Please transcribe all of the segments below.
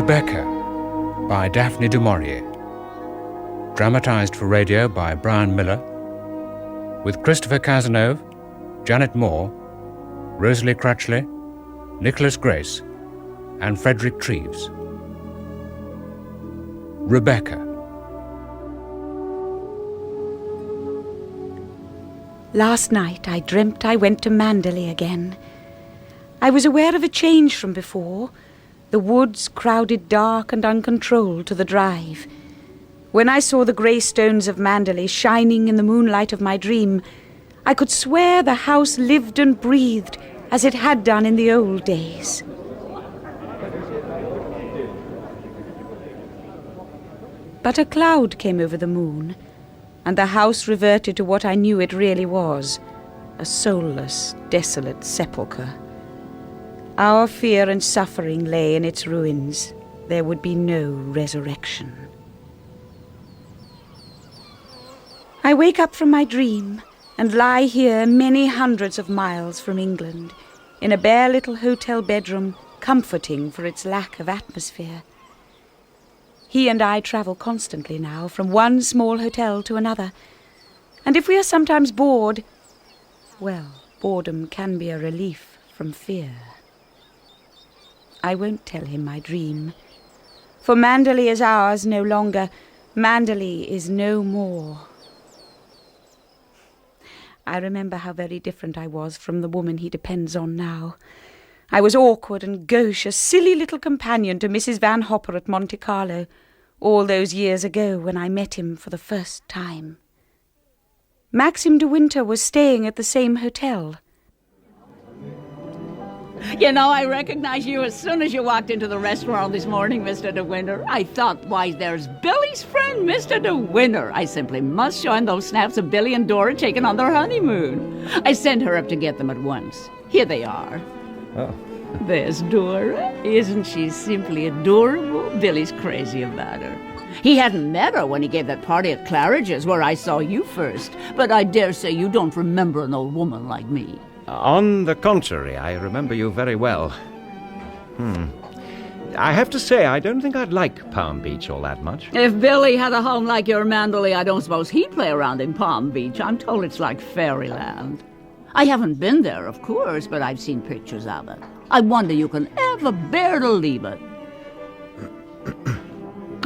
Rebecca by Daphne du Maurier. Dramatized for radio by Brian Miller, with Christopher Cazenove, Janet Moore, Rosalie Crutchley, Nicholas Grace, and Frederick Treves. Rebecca. Last night I dreamt I went to Manderley again. I was aware of a change from before. The woods crowded dark and uncontrolled to the drive. When I saw the grey stones of Manderley shining in the moonlight of my dream, I could swear the house lived and breathed as it had done in the old days. But a cloud came over the moon, and the house reverted to what I knew it really was, a soulless, desolate sepulchre. Our fear and suffering lay in its ruins. There would be no resurrection. I wake up from my dream and lie here many hundreds of miles from England, in a bare little hotel bedroom, comforting for its lack of atmosphere. He and I travel constantly now, from one small hotel to another. And if we are sometimes bored, well, boredom can be a relief from fear. I won't tell him my dream, for Manderley is ours no longer. Manderley is no more. I remember how very different I was from the woman he depends on now. I was awkward and gauche, a silly little companion to Mrs. Van Hopper at Monte Carlo, all those years ago when I met him for the first time. Maxim de Winter was staying at the same hotel. You know, I recognized you as soon as you walked into the restaurant this morning, Mr. De Winter. I thought, why, there's Billy's friend, Mr. De Winter. I simply must show him those snaps of Billy and Dora taken on their honeymoon. I sent her up to get them at once. Here they are. Oh. There's Dora. Isn't she simply adorable? Billy's crazy about her. He hadn't met her when he gave that party at Claridge's, where I saw you first. But I dare say you don't remember an old woman like me. On the contrary, I remember you very well. I have to say, I don't think I'd like Palm Beach all that much. If Billy had a home like your Manderley, I don't suppose he'd play around in Palm Beach. I'm told it's like fairyland. I haven't been there, of course, but I've seen pictures of it. I wonder you can ever bear to leave it.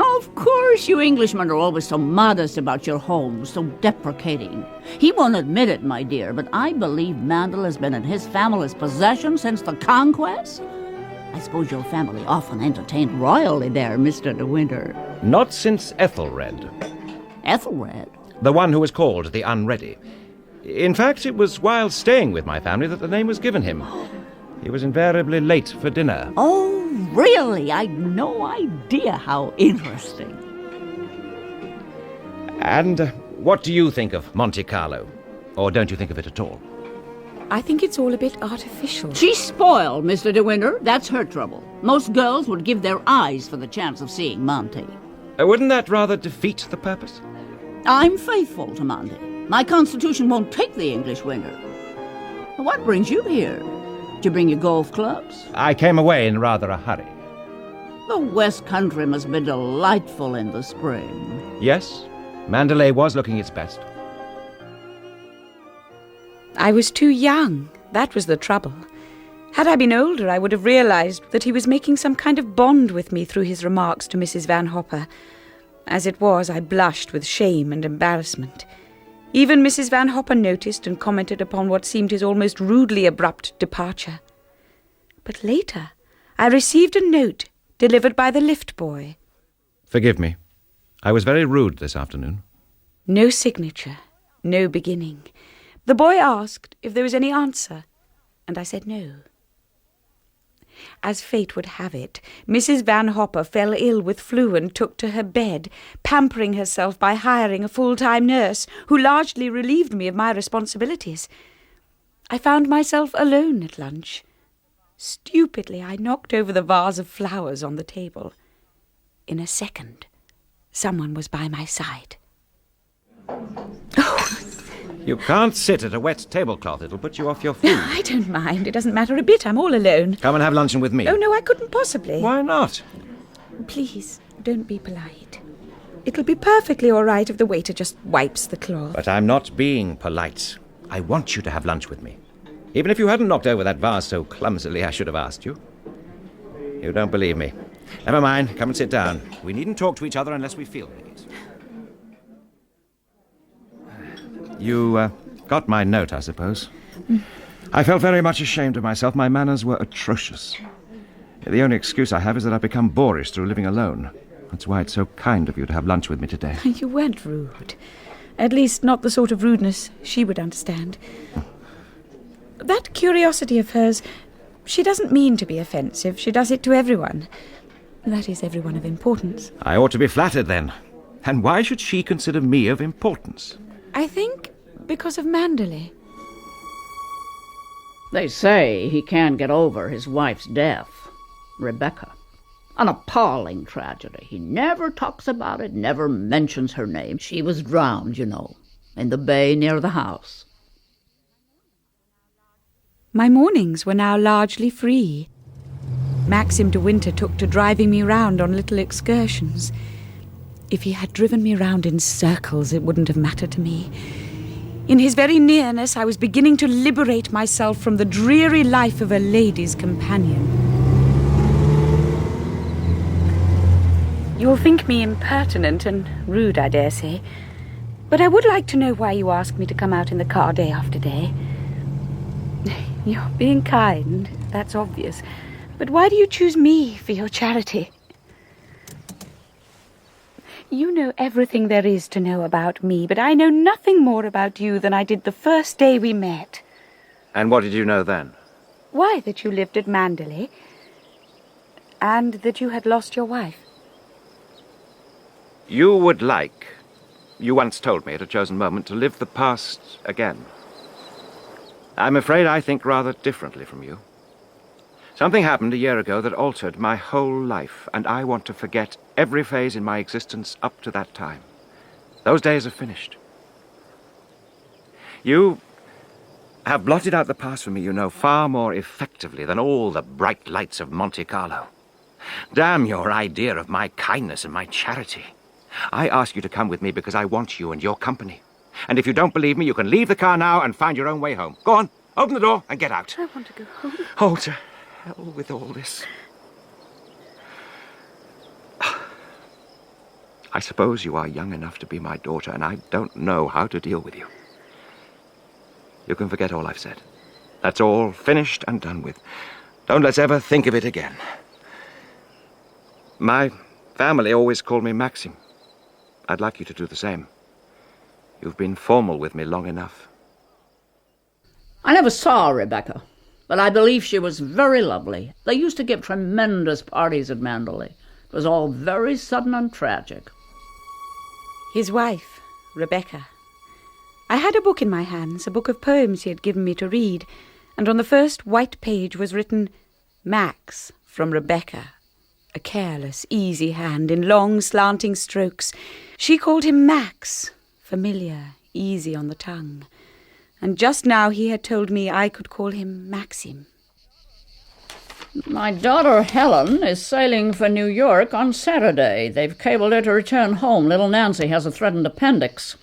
Of course, you Englishmen are always so modest about your homes, so deprecating. He won't admit it, my dear, but I believe Mandel has been in his family's possession since the conquest. I suppose your family often entertained royally there, Mr. De Winter. Not since Ethelred. Ethelred? The one who was called the Unready. In fact, it was while staying with my family that the name was given him. He was invariably late for dinner. Oh, really? I'd no idea. How interesting. And what do you think of Monte Carlo? Or don't you think of it at all? I think it's all a bit artificial. She's spoiled, Mr. De Winter. That's her trouble. Most girls would give their eyes for the chance of seeing Monte. Wouldn't that rather defeat the purpose? I'm faithful to Monte. My constitution won't take the English winter. What brings you here? Did you bring your golf clubs? I came away in rather a hurry. The West Country must be delightful in the spring. Yes, Manderley was looking its best. I was too young. That was the trouble. Had I been older, I would have realized that he was making some kind of bond with me through his remarks to Mrs. Van Hopper. As it was, I blushed with shame and embarrassment. Even Mrs. Van Hopper noticed and commented upon what seemed his almost rudely abrupt departure. But later, I received a note delivered by the lift boy. Forgive me. I was very rude this afternoon. No signature, no beginning. The boy asked if there was any answer, and I said no. As fate would have it, Mrs. Van Hopper fell ill with flu and took to her bed, pampering herself by hiring a full-time nurse, who largely relieved me of my responsibilities. I found myself alone at lunch. Stupidly, I knocked over the vase of flowers on the table. In a second, someone was by my side. Oh! You can't sit at a wet tablecloth. It'll put you off your feet. I don't mind. It doesn't matter a bit. I'm all alone. Come and have luncheon with me. Oh, no, I couldn't possibly. Why not? Please, don't be polite. It'll be perfectly all right if the waiter just wipes the cloth. But I'm not being polite. I want you to have lunch with me. Even if you hadn't knocked over that vase so clumsily, I should have asked you. You don't believe me. Never mind, come and sit down. We needn't talk to each other unless we feel it. You got my note, I suppose. I felt very much ashamed of myself. My manners were atrocious. The only excuse I have is that I've become boorish through living alone. That's why it's so kind of you to have lunch with me today. You weren't rude. At least not the sort of rudeness she would understand. That curiosity of hers, she doesn't mean to be offensive. She does it to everyone. That is, everyone of importance. I ought to be flattered, then. And why should she consider me of importance? I think because of Manderley. They say he can't get over his wife's death, Rebecca. An appalling tragedy. He never talks about it, never mentions her name. She was drowned, you know, in the bay near the house. My mornings were now largely free. Maxim de Winter took to driving me round on little excursions. If he had driven me round in circles, it wouldn't have mattered to me. In his very nearness, I was beginning to liberate myself from the dreary life of a lady's companion. You'll think me impertinent and rude, I dare say, but I would like to know why you asked me to come out in the car day after day. You're being kind, that's obvious, but why do you choose me for your charity? You know everything there is to know about me, but I know nothing more about you than I did the first day we met. And what did you know then? Why, that you lived at Manderley, and that you had lost your wife. You would like, you once told me at a chosen moment, to live the past again. I'm afraid I think rather differently from you. Something happened a year ago that altered my whole life, and I want to forget every phase in my existence up to that time. Those days are finished. You have blotted out the past for me, you know, far more effectively than all the bright lights of Monte Carlo. Damn your idea of my kindness and my charity. I ask you to come with me because I want you and your company. And if you don't believe me, you can leave the car now and find your own way home. Go on, open the door and get out. I want to go home. Oh, to hell with all this. I suppose you are young enough to be my daughter, and I don't know how to deal with you. You can forget all I've said. That's all finished and done with. Don't let's ever think of it again. My family always called me Maxim. I'd like you to do the same. You've been formal with me long enough. I never saw Rebecca, but I believe she was very lovely. They used to give tremendous parties at Manderley. It was all very sudden and tragic. His wife, Rebecca. I had a book in my hands, a book of poems he had given me to read, and on the first white page was written, Max, from Rebecca. A careless, easy hand in long, slanting strokes. She called him Max, familiar, easy on the tongue. And just now he had told me I could call him Maxim. My daughter Helen is sailing for New York on Saturday. They've cabled her to return home. Little Nancy has a threatened appendix.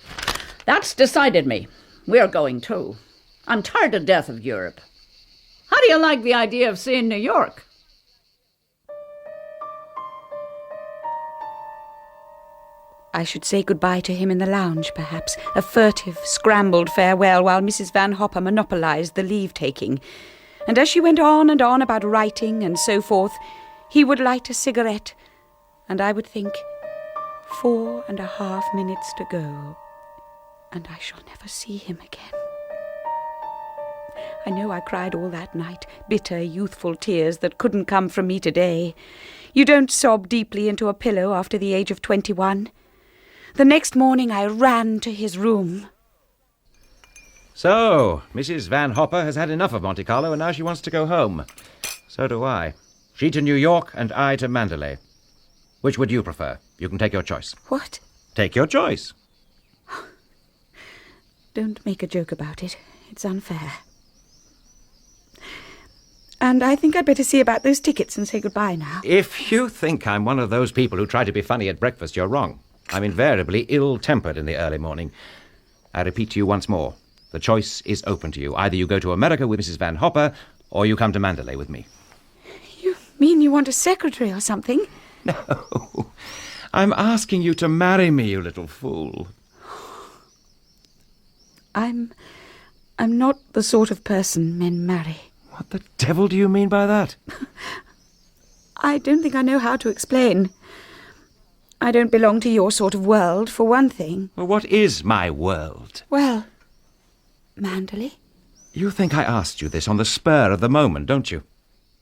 That's decided me. We're going too. I'm tired to death of Europe. How do you like the idea of seeing New York? I should say goodbye to him in the lounge, perhaps, a furtive, scrambled farewell while Mrs. Van Hopper monopolised the leave-taking. And as she went on and on about writing and so forth, he would light a cigarette, and I would think, 4.5 minutes to go, and I shall never see him again. I know I cried all that night, bitter, youthful tears that couldn't come from me today. You don't sob deeply into a pillow after the age of 21. The next morning I ran to his room. So, Mrs. Van Hopper has had enough of Monte Carlo, and now she wants to go home. So do I. She to New York, and I to Manderley. Which would you prefer? You can take your choice. What? Take your choice. Don't make a joke about it. It's unfair. And I think I'd better see about those tickets and say goodbye now. If you think I'm one of those people who try to be funny at breakfast, you're wrong. I'm invariably ill-tempered in the early morning. I repeat to you once more, the choice is open to you. Either you go to America with Mrs. Van Hopper, or you come to Manderley with me. You mean you want a secretary or something? No. I'm asking you to marry me, you little fool. I'm not the sort of person men marry. What the devil do you mean by that? I don't think I know how to explain. I don't belong to your sort of world, for one thing. Well, what is my world? Well, Manderley? You think I asked you this on the spur of the moment, don't you?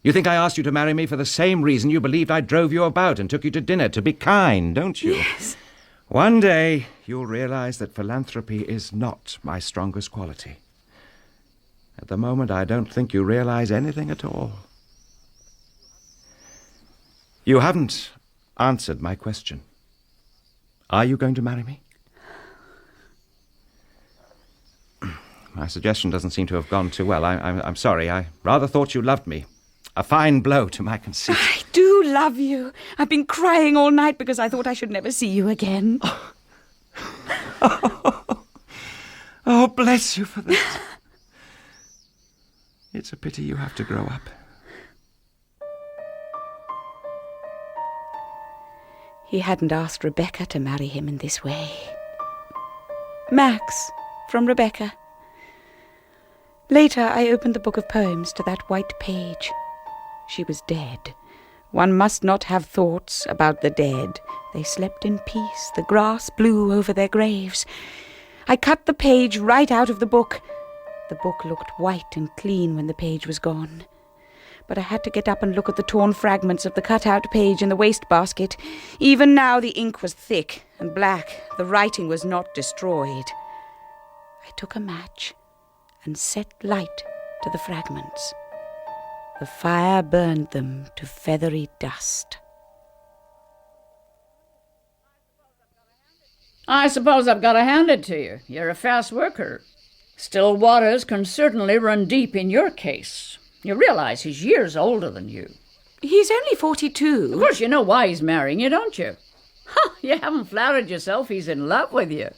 You think I asked you to marry me for the same reason you believed I drove you about and took you to dinner, to be kind, don't you? Yes. One day you'll realize that philanthropy is not my strongest quality. At the moment, I don't think you realize anything at all. You haven't answered my question. Are you going to marry me? My suggestion doesn't seem to have gone too well. I'm sorry. I rather thought you loved me. A fine blow to my conceit. I do love you. I've been crying all night because I thought I should never see you again. Oh, bless you for that. It's a pity you have to grow up. He hadn't asked Rebecca to marry him in this way. Max, from Rebecca. Later, I opened the book of poems to that white page. She was dead. One must not have thoughts about the dead. They slept in peace. The grass blew over their graves. I cut the page right out of the book. The book looked white and clean when the page was gone. But I had to get up and look at the torn fragments of the cut-out page in the wastebasket. Even now the ink was thick and black. The writing was not destroyed. I took a match and set light to the fragments. The fire burned them to feathery dust. I suppose I've got to hand it to you. You're a fast worker. Still waters can certainly run deep in your case. You realize he's years older than you. He's only 42. Of course you know why he's marrying you, don't you? You haven't flattered yourself he's in love with you.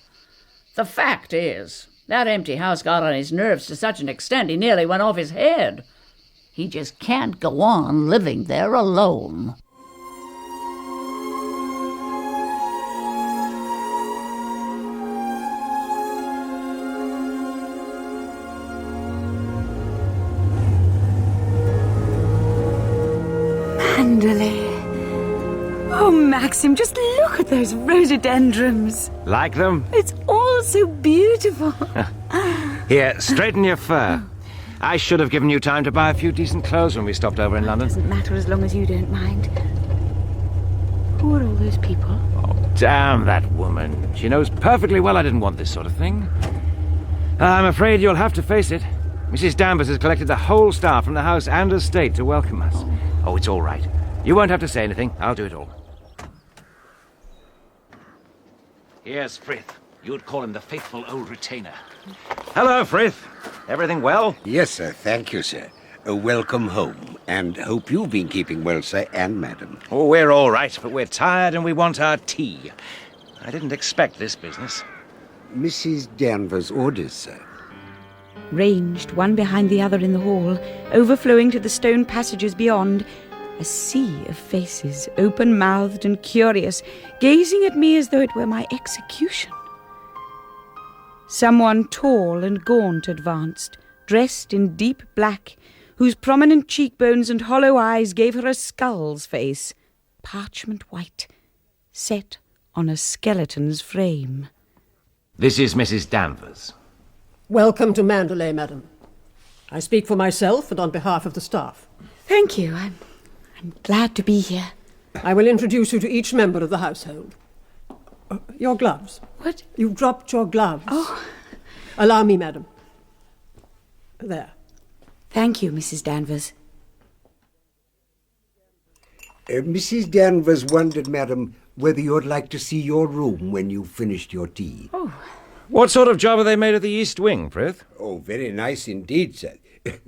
The fact is, that empty house got on his nerves to such an extent he nearly went off his head. He just can't go on living there alone. Manderley. Oh, Maxim, just look at those rhododendrons. Like them? It's all so beautiful. Here, straighten your fur. I should have given you time to buy a few decent clothes when we stopped over in London. Doesn't matter as long as you don't mind. Who are all those people? Oh, damn that woman. She knows perfectly well I didn't want this sort of thing. I'm afraid you'll have to face it. Mrs. Danvers has collected the whole staff from the house and estate to welcome us. Oh, it's all right. You won't have to say anything. I'll do it all. Here's Frith. You'd call him the faithful old retainer. Hello, Frith. Everything well? Yes, sir. Thank you, sir. Welcome home, and hope you've been keeping well, sir, and madam. Oh, we're all right, but we're tired and we want our tea. I didn't expect this business. Mrs. Danvers' orders, sir. Ranged one behind the other in the hall, overflowing to the stone passages beyond, a sea of faces, open-mouthed and curious, gazing at me as though it were my execution. Someone tall and gaunt advanced, dressed in deep black, whose prominent cheekbones and hollow eyes gave her a skull's face, parchment white, set on a skeleton's frame. This is Mrs. Danvers. Welcome to Manderley, madam. I speak for myself and on behalf of the staff. Thank you. I'm glad to be here. I will introduce you to each member of the household. Your gloves. What? You dropped your gloves. Oh. Allow me, madam. There. Thank you, Mrs. Danvers. Mrs. Danvers wondered, madam, whether you'd like to see your room when you've finished your tea. Oh. What sort of job have they made of the East Wing, Frith? Oh, very nice indeed, sir.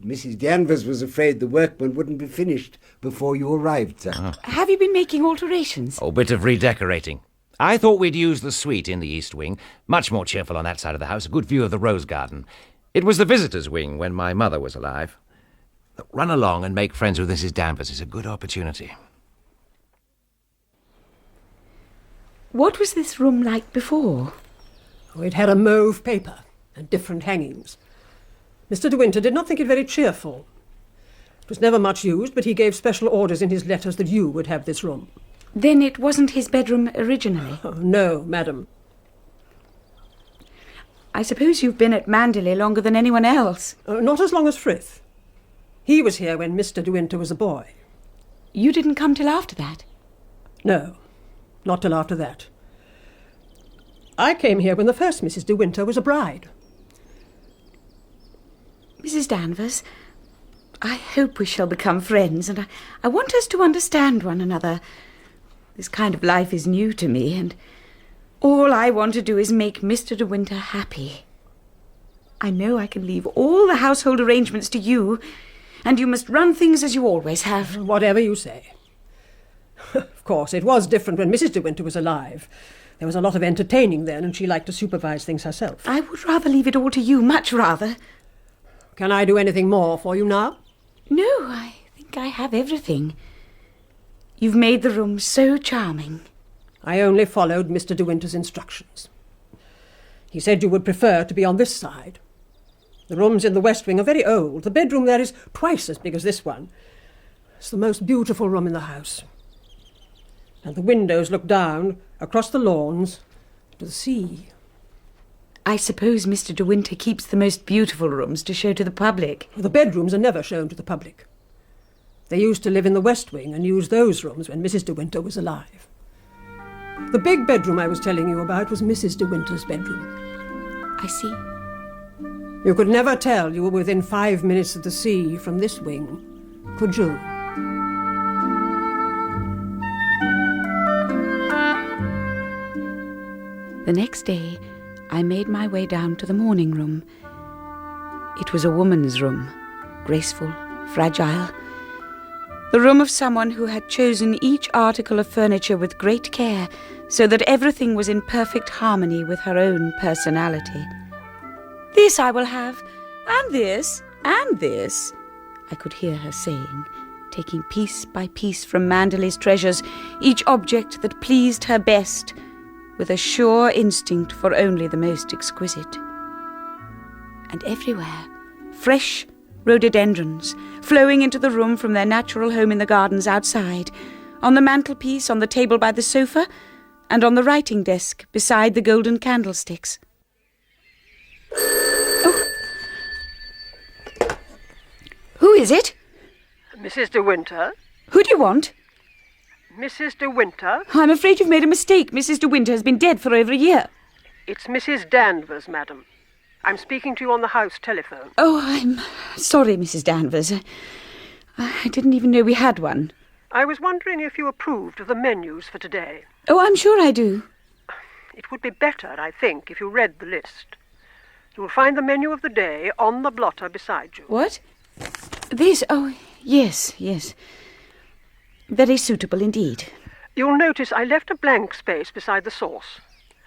Mrs. Danvers was afraid the workmen wouldn't be finished before you arrived, sir. Have you been making alterations? Oh, bit of redecorating. I thought we'd use the suite in the east wing. Much more cheerful on that side of the house. A good view of the rose garden. It was the visitors' wing when my mother was alive. Run along and make friends with Mrs. Danvers is a good opportunity. What was this room like before? Oh, it had a mauve paper and different hangings. Mr. De Winter did not think it very cheerful. It was never much used, but he gave special orders in his letters that you would have this room. Then it wasn't his bedroom originally? Oh, no, madam. I suppose you've been at Manderley longer than anyone else. Not as long as Frith. He was here when Mr. De Winter was a boy. You didn't come till after that? No, not till after that. I came here when the first Mrs. De Winter was a bride. Mrs. Danvers, I hope we shall become friends, and I want us to understand one another. This kind of life is new to me, and all I want to do is make Mr. De Winter happy. I know I can leave all the household arrangements to you, and you must run things as you always have. Whatever you say. Of course, it was different when Mrs. De Winter was alive. There was a lot of entertaining then, and she liked to supervise things herself. I would rather leave it all to you, much rather. Can I do anything more for you now? No, I think I have everything. You've made the room so charming. I only followed Mr. De Winter's instructions. He said you would prefer to be on this side. The rooms in the west wing are very old. The bedroom there is twice as big as this one. It's the most beautiful room in the house. And the windows look down across the lawns to the sea. I suppose Mr. De Winter keeps the most beautiful rooms to show to the public. The bedrooms are never shown to the public. They used to live in the west wing and use those rooms when Mrs. De Winter was alive. The big bedroom I was telling you about was Mrs. De Winter's bedroom. I see. You could never tell you were within 5 minutes of the sea from this wing, could you? The next day, I made my way down to the morning room. It was a woman's room, graceful, fragile. The room of someone who had chosen each article of furniture with great care, so that everything was in perfect harmony with her own personality. This I will have, and this, I could hear her saying, taking piece by piece from Manderley's treasures, each object that pleased her best, with a sure instinct for only the most exquisite. And everywhere, fresh rhododendrons, flowing into the room from their natural home in the gardens outside, on the mantelpiece, on the table by the sofa, and on the writing desk beside the golden candlesticks. Oh. Who is it? Mrs. De Winter? Who do you want? Mrs. De Winter? I'm afraid you've made a mistake. Mrs. De Winter has been dead for over a year. It's Mrs. Danvers, madam. I'm speaking to you on the house telephone. Oh, I'm sorry, Mrs. Danvers. I didn't even know we had one. I was wondering if you approved of the menus for today. Oh, I'm sure I do. It would be better, I think, if you read the list. You will find the menu of the day on the blotter beside you. What? This? Oh, yes. Very suitable indeed. You'll notice I left a blank space beside the sauce.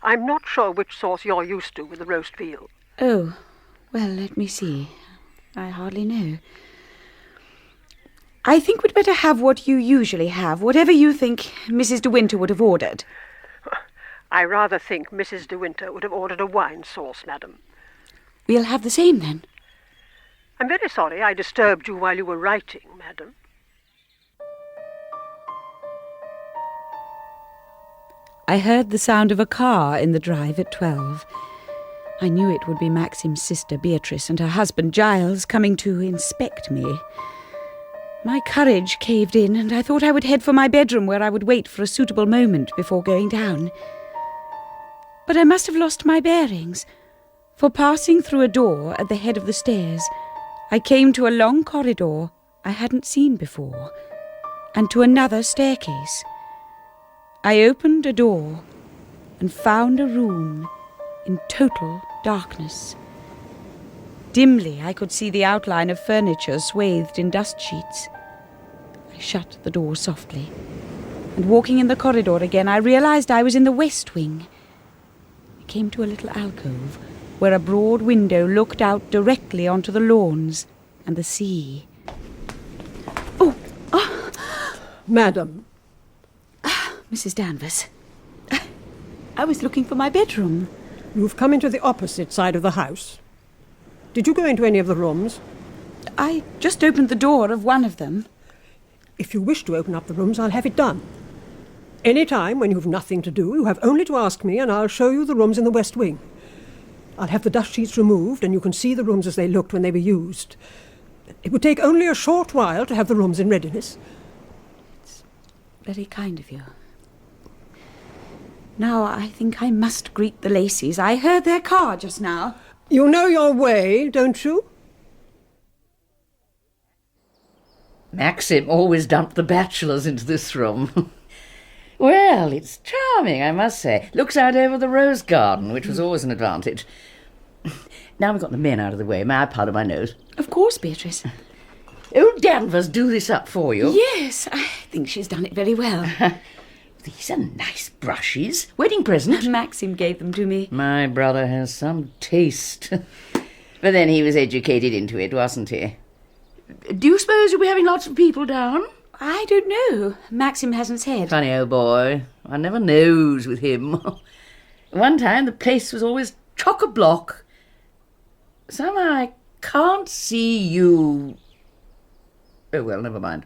I'm not sure which sauce you're used to with the roast veal. Oh, well, let me see. I hardly know. I think we'd better have what you usually have, whatever you think Mrs. De Winter would have ordered. I rather think Mrs. De Winter would have ordered a wine sauce, madam. We'll have the same, then. I'm very sorry I disturbed you while you were writing, madam. I heard the sound of a car in the drive at 12. I knew it would be Maxim's sister Beatrice and her husband Giles coming to inspect me. My courage caved in, and I thought I would head for my bedroom where I would wait for a suitable moment before going down. But I must have lost my bearings, for passing through a door at the head of the stairs, I came to a long corridor I hadn't seen before, and to another staircase. I opened a door and found a room in total darkness. Dimly, I could see the outline of furniture swathed in dust sheets. I shut the door softly, and walking in the corridor again, I realized I was in the west wing. I came to a little alcove where a broad window looked out directly onto the lawns and the sea. Madam. Mrs. Danvers. I was looking for my bedroom. You've come into the opposite side of the house. Did you go into any of the rooms? I just opened the door of one of them. If you wish to open up the rooms, I'll have it done. Any time when you've nothing to do, you have only to ask me, and I'll show you the rooms in the west wing. I'll have the dust sheets removed, and you can see the rooms as they looked when they were used. It would take only a short while to have the rooms in readiness. It's very kind of you. Now I think I must greet the Lacys. I heard their car just now. You know your way, don't you? Maxim always dumped the bachelors into this room. Well, it's charming, I must say. Looks out over the rose garden, which was always an advantage. Now we've got the men out of the way, may I powder my nose? Of course, Beatrice. Oh, Danvers, do this up for you. Yes, I think she's done it very well. These are nice brushes. Wedding present. Maxim gave them to me. My brother has some taste. But then he was educated into it, wasn't he? Do you suppose you'll be having lots of people down? I don't know. Maxim hasn't said. Funny old boy. One never knows with him. One time the place was always chock-a-block. Somehow I can't see you. Oh, well, never mind.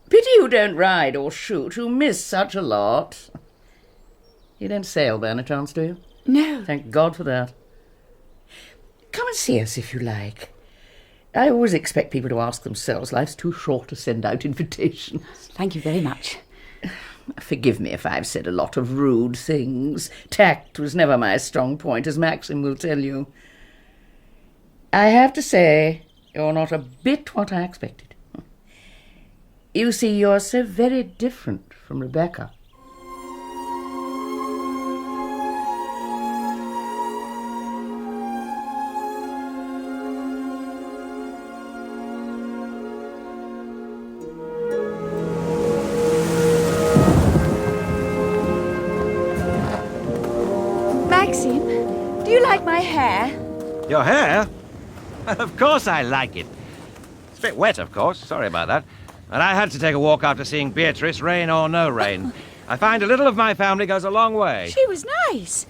Pity you don't ride or shoot. You miss such a lot. You don't sail by any chance, do you? No. Thank God for that. Come and see us if you like. I always expect people to ask themselves. Life's too short to send out invitations. Thank you very much. Forgive me if I've said a lot of rude things. Tact was never my strong point, as Maxim will tell you. I have to say, you're not a bit what I expected. You see, you're so very different from Rebecca. Maxim, do you like my hair? Your hair? Of course I like it. It's a bit wet, of course. Sorry about that. And I had to take a walk after seeing Beatrice, rain or no rain. I find a little of my family goes a long way. She was nice.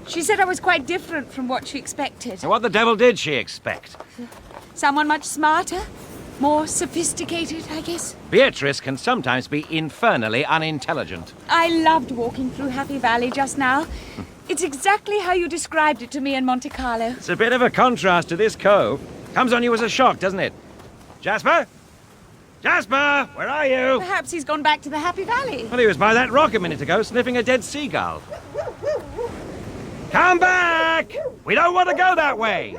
She said I was quite different from what she expected. And what the devil did she expect? Someone much smarter, more sophisticated, I guess. Beatrice can sometimes be infernally unintelligent. I loved walking through Happy Valley just now. It's exactly how you described it to me in Monte Carlo. It's a bit of a contrast to this cove. Comes on you as a shock, doesn't it? Jasper? Jasper, where are you? Perhaps he's gone back to the Happy Valley. Well, he was by that rock a minute ago, sniffing a dead seagull. Come back! We don't want to go that way.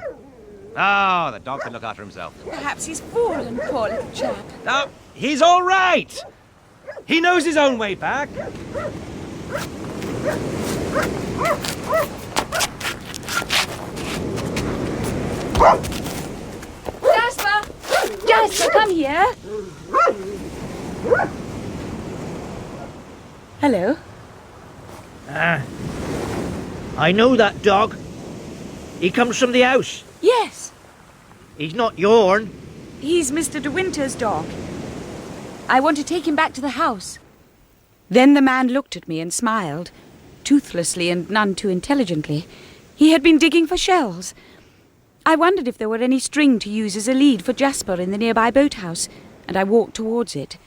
Oh, the dog can look after himself. Perhaps he's fallen, poor little chap. No, he's all right. He knows his own way back. Jasper! Jasper, come here. Hello. I know that dog. He comes from the house. Yes, He's not yourn. he's Mr. De Winter's dog. I want to take him back to the house. Then the man looked at me and smiled, toothlessly and none too intelligently. He had been digging for shells. I wondered if there were any string to use as a lead for Jasper in the nearby boathouse, and I walked towards it.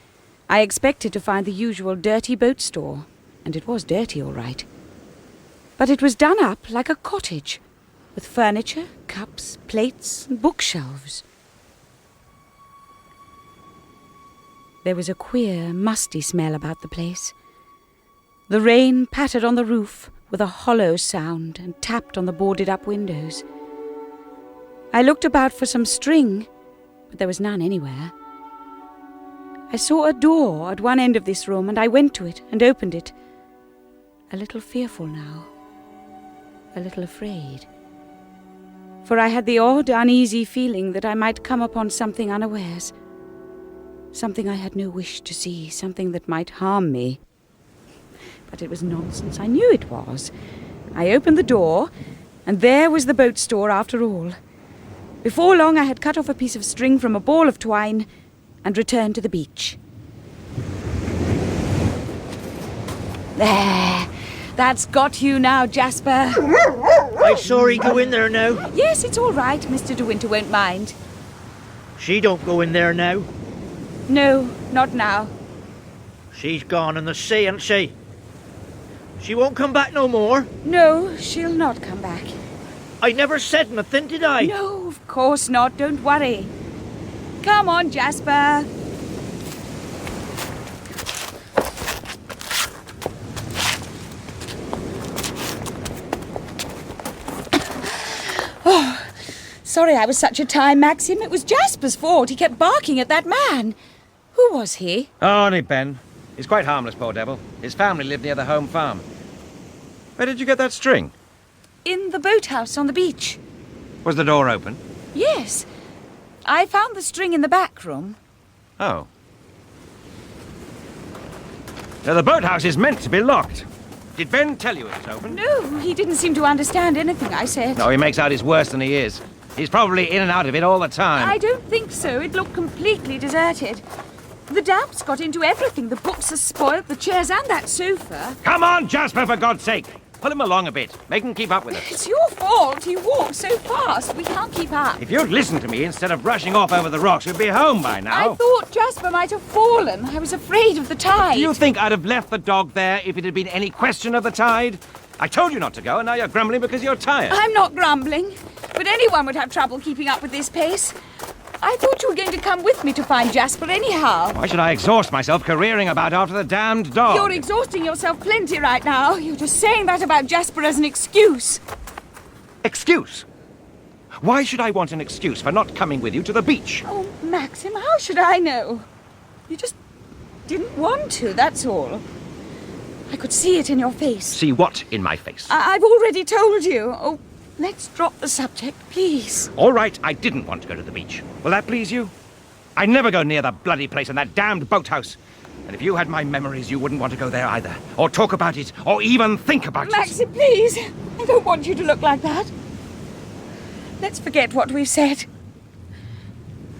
I expected to find the usual dirty boat store, and it was dirty all right. But it was done up like a cottage, with furniture, cups, plates, and bookshelves. There was a queer, musty smell about the place. The rain pattered on the roof with a hollow sound and tapped on the boarded-up windows. I looked about for some string, but there was none anywhere. I saw a door at one end of this room, and I went to it and opened it. A little fearful now, a little afraid. for I had the odd, uneasy feeling that I might come upon something unawares. Something I had no wish to see, something that might harm me. But it was nonsense. I knew it was. I opened the door, and there was the boat store after all. Before long I had cut off a piece of string from a ball of twine and returned to the beach. There! That's got you now, Jasper. I saw he go in there now. Yes, it's all right. Mr. De Winter won't mind. She don't go in there now. No, not now. She's gone in the sea, ain't she? She won't come back no more. No, she'll not come back. I never said nothing, did I? No, of course not. Don't worry. Come on, Jasper. Oh, sorry I was such a time, Maxim. It was Jasper's fault. He kept barking at that man. Who was he? Oh, only Ben. He's quite harmless, poor devil. His family lived near the home farm. Where did you get that string? In the boathouse on the beach. Was the door open? Yes. I found the string in the back room. Oh. Now, the boathouse is meant to be locked. Did Ben tell you it was open? No, he didn't seem to understand anything I said. No, he makes out he's worse than he is. He's probably in and out of it all the time. I don't think so. It looked completely deserted. The damps got into everything. The books are spoilt, the chairs and that sofa. Come on, Jasper, for God's sake! Pull him along a bit. Make him keep up with us. It's your fault. You walk so fast. We can't keep up. If you'd listened to me instead of rushing off over the rocks, we'd be home by now. I thought Jasper might have fallen. I was afraid of the tide. Do you think I'd have left the dog there if it had been any question of the tide? I told you not to go, and now you're grumbling because you're tired. I'm not grumbling, but anyone would have trouble keeping up with this pace. I thought you were going to come with me to find Jasper anyhow. Why should I exhaust myself careering about after the damned dog? You're exhausting yourself plenty right now. You're just saying that about Jasper as an excuse. Excuse? Why should I want an excuse for not coming with you to the beach? Oh, Maxim, how should I know? You just didn't want to, that's all. I could see it in your face. See what in my face? I've already told you. Oh, let's drop the subject, please. All right, I didn't want to go to the beach. Will that please you? I never go near the bloody place and that damned boathouse. And if you had my memories, you wouldn't want to go there either. Or talk about it, or even think about it. Maxim, please. I don't want you to look like that. Let's forget what we've said.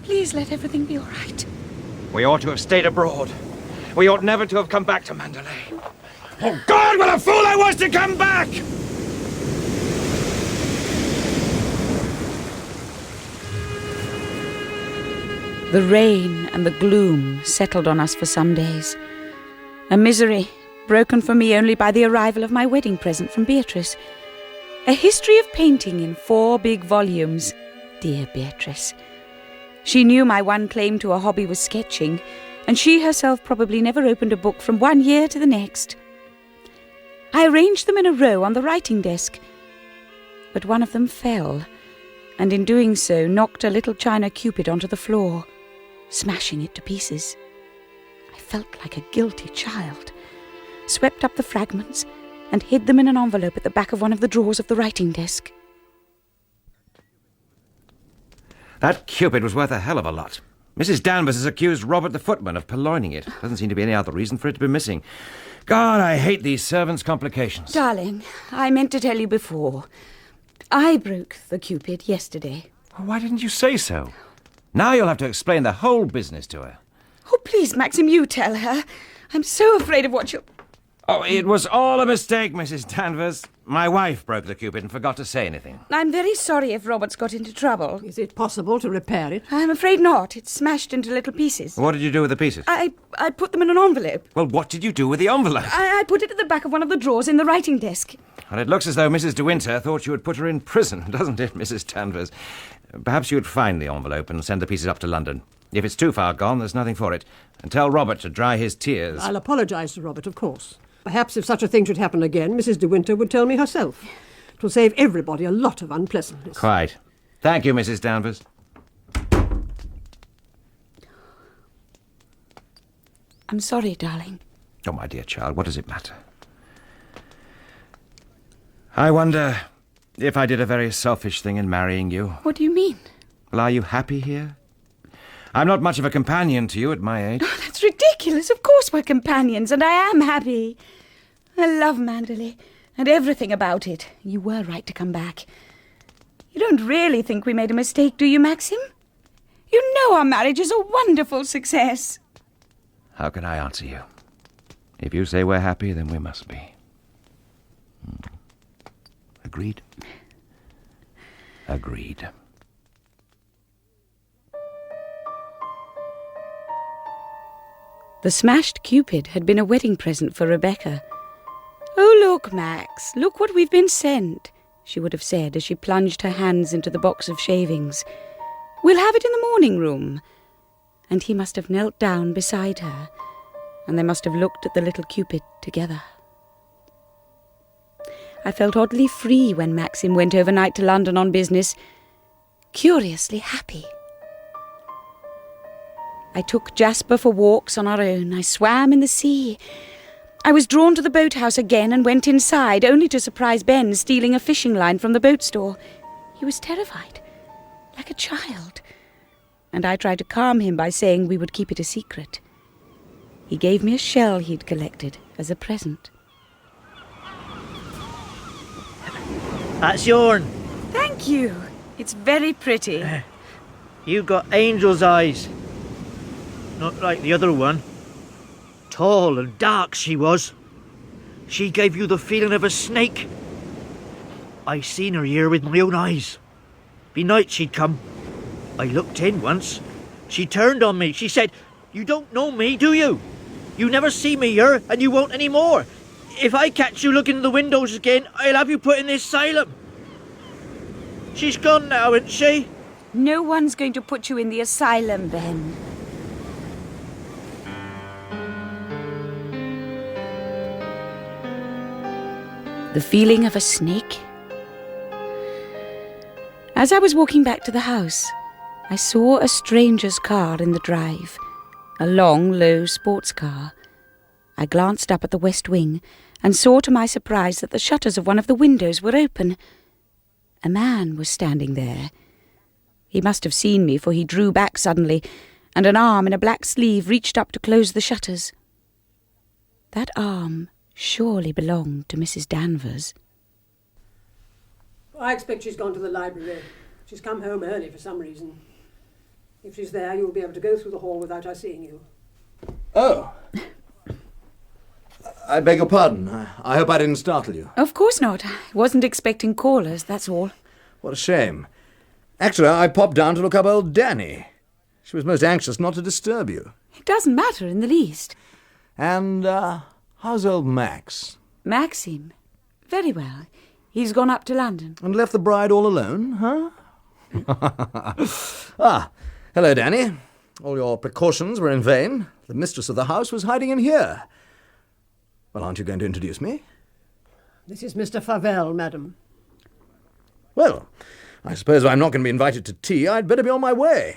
Please let everything be all right. We ought to have stayed abroad. We ought never to have come back to Manderley. Oh, God, what a fool I was to come back! The rain and the gloom settled on us for some days. A misery, broken for me only by the arrival of my wedding present from Beatrice. A history of painting in 4 big volumes. Dear Beatrice. She knew my one claim to a hobby was sketching, and she herself probably never opened a book from one year to the next. I arranged them in a row on the writing desk, but one of them fell, and in doing so knocked a little china cupid onto the floor, smashing it to pieces. I felt like a guilty child, swept up the fragments, and hid them in an envelope at the back of one of the drawers of the writing desk. That cupid was worth a hell of a lot. Mrs. Danvers has accused Robert the footman of purloining it. Doesn't seem to be any other reason for it to be missing. God, I hate these servants' complications. Darling, I meant to tell you before. I broke the cupid yesterday. Why didn't you say so? Now you'll have to explain the whole business to her. Oh, please, Maxim, you tell her. I'm so afraid of what you'll... Oh, it was all a mistake, Mrs. Danvers. My wife broke the cupid and forgot to say anything. I'm very sorry if Robert's got into trouble. Is it possible to repair it? I'm afraid not. It's smashed into little pieces. What did you do with the pieces? I put them in an envelope. Well, what did you do with the envelope? I put it at the back of one of the drawers in the writing desk. Well, it looks as though Mrs. De Winter thought you would put her in prison, doesn't it, Mrs. Danvers? Perhaps you'd find the envelope and send the pieces up to London. If it's too far gone, there's nothing for it. And tell Robert to dry his tears. I'll apologise to Robert, of course. Perhaps if such a thing should happen again, Mrs. De Winter would tell me herself. It will save everybody a lot of unpleasantness. Quite. Thank you, Mrs. Danvers. I'm sorry, darling. Oh, my dear child, what does it matter? I wonder if I did a very selfish thing in marrying you. What do you mean? Well, are you happy here? I'm not much of a companion to you at my age. Oh, that's ridiculous. Of course we're companions, and I am happy. I love Manderley, and everything about it. You were right to come back. You don't really think we made a mistake, do you, Maxim? You know our marriage is a wonderful success. How can I answer you? If you say we're happy, then we must be. Agreed? Agreed. The smashed Cupid had been a wedding present for Rebecca. "Oh, look, Max, look what we've been sent," she would have said as she plunged her hands into the box of shavings. "We'll have it in the morning room." And he must have knelt down beside her, and they must have looked at the little Cupid together. I felt oddly free when Maxim went overnight to London on business, curiously happy. I took Jasper for walks on our own. I swam in the sea. I was drawn to the boathouse again and went inside, only to surprise Ben stealing a fishing line from the boat store. He was terrified, like a child, and I tried to calm him by saying we would keep it a secret. He gave me a shell he'd collected as a present. That's yourn. Thank you. It's very pretty. You got angel's eyes. Not like the other one. Tall and dark she was. She gave you the feeling of a snake. I seen her here with my own eyes. Be night she'd come. I looked in once. She turned on me. She said, "You don't know me, do you? You never see me here, and you won't any more. If I catch you looking in the windows again, I'll have you put in the asylum." She's gone now, isn't she? No one's going to put you in the asylum, Ben. The feeling of a snake. As I was walking back to the house, I saw a stranger's car in the drive, a long, low sports car. I glanced up at the west wing and saw to my surprise that the shutters of one of the windows were open. A man was standing there. He must have seen me, for he drew back suddenly, and an arm in a black sleeve reached up to close the shutters. That arm surely belonged to Mrs. Danvers. I expect she's gone to the library. She's come home early for some reason. If she's there, you'll be able to go through the hall without her seeing you. Oh. I beg your pardon. I hope I didn't startle you. Of course not. I wasn't expecting callers, that's all. What a shame. Actually, I popped down to look up old Danny. She was most anxious not to disturb you. It doesn't matter in the least. And, how's old Max? Maxim? Very well. He's gone up to London. And left the bride all alone, huh? Ah, hello, Danny. All your precautions were in vain. The mistress of the house was hiding in here. Well, aren't you going to introduce me? This is Mr. Favell, madam. Well, I suppose I'm not going to be invited to tea. I'd better be on my way.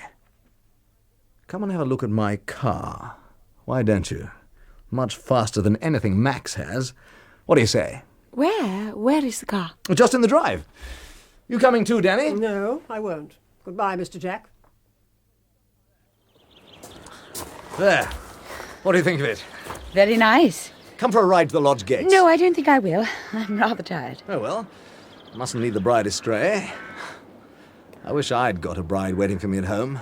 Come and have a look at my car. Why don't you? Much faster than anything Max has. What do you say? Where? Where is the car? Just in the drive. You coming too, Danny? No, I won't. Goodbye, Mr. Jack. There. What do you think of it? Very nice. Come for a ride to the lodge gates. No, I don't think I will. I'm rather tired. Oh, well. Mustn't lead the bride astray. I wish I'd got a bride waiting for me at home.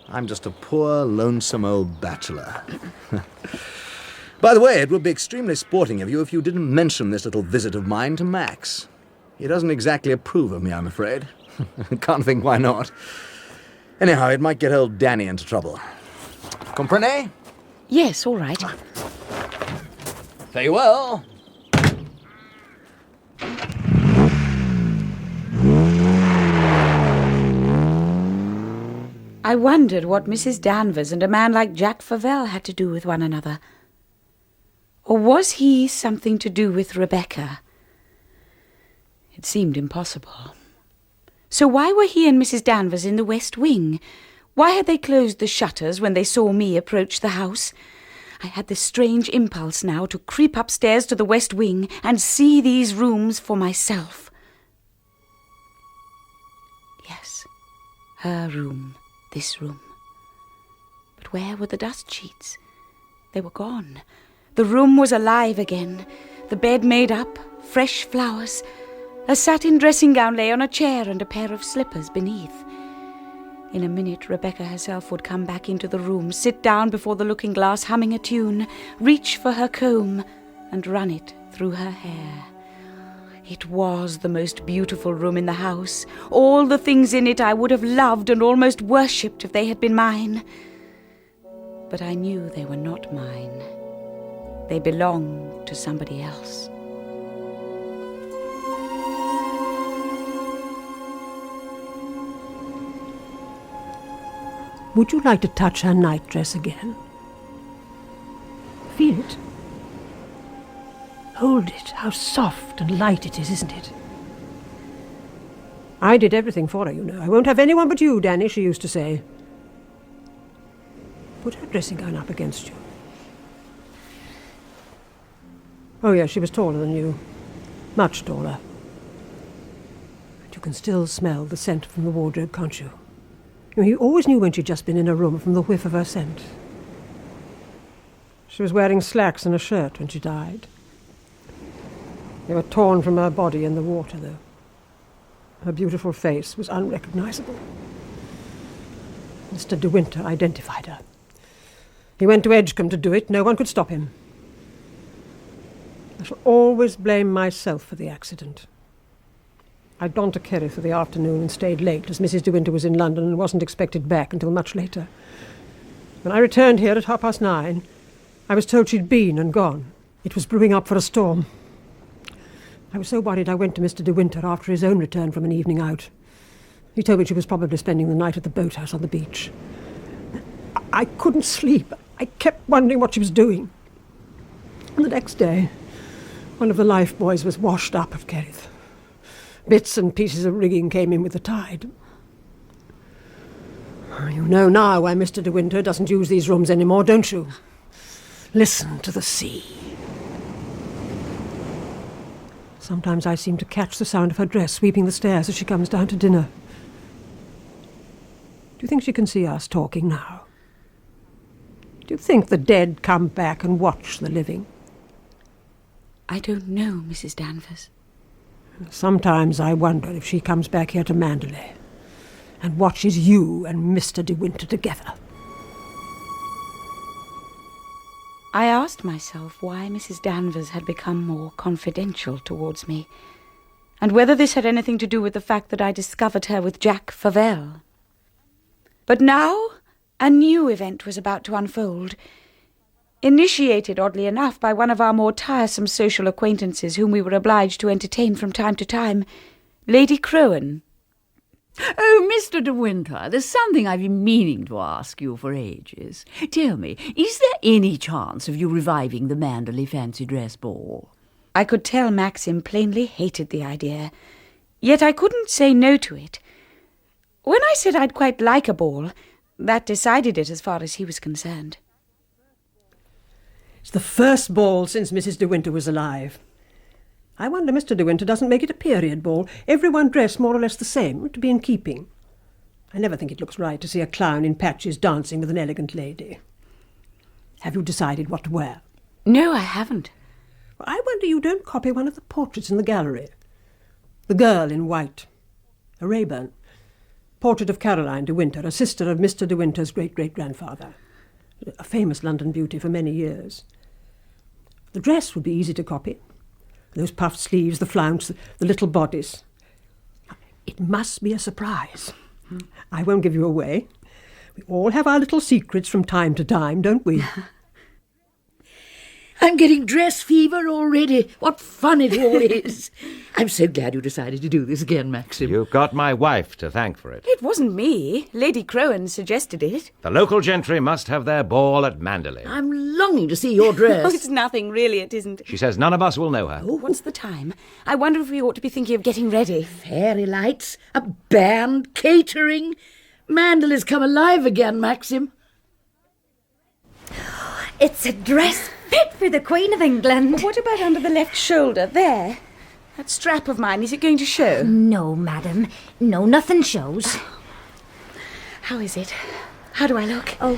I'm just a poor, lonesome old bachelor. By the way, it would be extremely sporting of you if you didn't mention this little visit of mine to Max. He doesn't exactly approve of me, I'm afraid. Can't think why not. Anyhow, it might get old Danny into trouble. Comprenez? Yes, all right. Fare you well. I wondered what Mrs. Danvers and a man like Jack Favell had to do with one another. Or was he something to do with Rebecca? It seemed impossible. So why were he and Mrs. Danvers in the West Wing? Why had they closed the shutters when they saw me approach the house? I had this strange impulse now to creep upstairs to the West Wing and see these rooms for myself. Yes, her room, this room. But where were the dust sheets? They were gone. The room was alive again. The bed made up, fresh flowers. A satin dressing gown lay on a chair and a pair of slippers beneath. In a minute, Rebecca herself would come back into the room, sit down before the looking-glass humming a tune, reach for her comb and run it through her hair. It was the most beautiful room in the house. All the things in it I would have loved and almost worshipped if they had been mine. But I knew they were not mine. They belonged to somebody else. Would you like to touch her nightdress again? Feel it. Hold it. How soft and light it is, isn't it? I did everything for her, you know. I won't have anyone but you, Danny, she used to say. Put her dressing gown up against you. Oh, yes, she was taller than you. Much taller. But you can still smell the scent from the wardrobe, can't you? You always knew when she'd just been in a room from the whiff of her scent. She was wearing slacks and a shirt when she died. They were torn from her body in the water, though. Her beautiful face was unrecognizable. Mr. De Winter identified her. He went to Edgecombe to do it. No one could stop him. I shall always blame myself for the accident. I'd gone to Kerry for the afternoon and stayed late, as Mrs. De Winter was in London and wasn't expected back until much later. When I returned here at 9:30, I was told she'd been and gone. It was brewing up for a storm. I was so worried I went to Mr. De Winter after his own return from an evening out. He told me she was probably spending the night at the boathouse on the beach. I couldn't sleep. I kept wondering what she was doing. And the next day, one of the life buoys was washed up at Kerrith. Bits and pieces of rigging came in with the tide. You know now why Mr. De Winter doesn't use these rooms anymore, don't you? Listen to the sea. Sometimes I seem to catch the sound of her dress sweeping the stairs as she comes down to dinner. Do you think she can see us talking now? Do you think the dead come back and watch the living? I don't know, Mrs. Danvers. Sometimes I wonder if she comes back here to Manderley and watches you and Mr. De Winter together. I asked myself why Mrs. Danvers had become more confidential towards me, and whether this had anything to do with the fact that I discovered her with Jack Favell. But now a new event was about to unfold, initiated, oddly enough, by one of our more tiresome social acquaintances whom we were obliged to entertain from time to time, Lady Crowan. Oh, Mr. De Winter, there's something I've been meaning to ask you for ages. Tell me, is there any chance of you reviving the Manderley fancy dress ball? I could tell Maxim plainly hated the idea, yet I couldn't say no to it. When I said I'd quite like a ball, that decided it as far as he was concerned. It's the first ball since Mrs. De Winter was alive. I wonder Mr. De Winter doesn't make it a period ball, everyone dressed more or less the same, to be in keeping. I never think it looks right to see a clown in patches dancing with an elegant lady. Have you decided what to wear? No, I haven't. Well, I wonder you don't copy one of the portraits in the gallery. The girl in white. A Rayburn. Portrait of Caroline De Winter, a sister of Mr. De Winter's great-great-grandfather. A famous London beauty for many years. The dress would be easy to copy. Those puffed sleeves, the flounce, the little bodice. It must be a surprise. I won't give you away. We all have our little secrets from time to time, don't we? I'm getting dress fever already. What fun it all is. I'm so glad you decided to do this again, Maxim. You've got my wife to thank for it. It wasn't me. Lady Crowan suggested it. The local gentry must have their ball at Manderley. I'm longing to see your dress. Oh, it's nothing, really, it isn't. She says none of us will know her. Oh, what's the time? I wonder if we ought to be thinking of getting ready. Fairy lights, a band, catering. Manderley's come alive again, Maxim. It's a dress fit for the Queen of England. What about under the left shoulder, there? That strap of mine, is it going to show? No, madam. No, nothing shows. How is it? How do I look? Oh,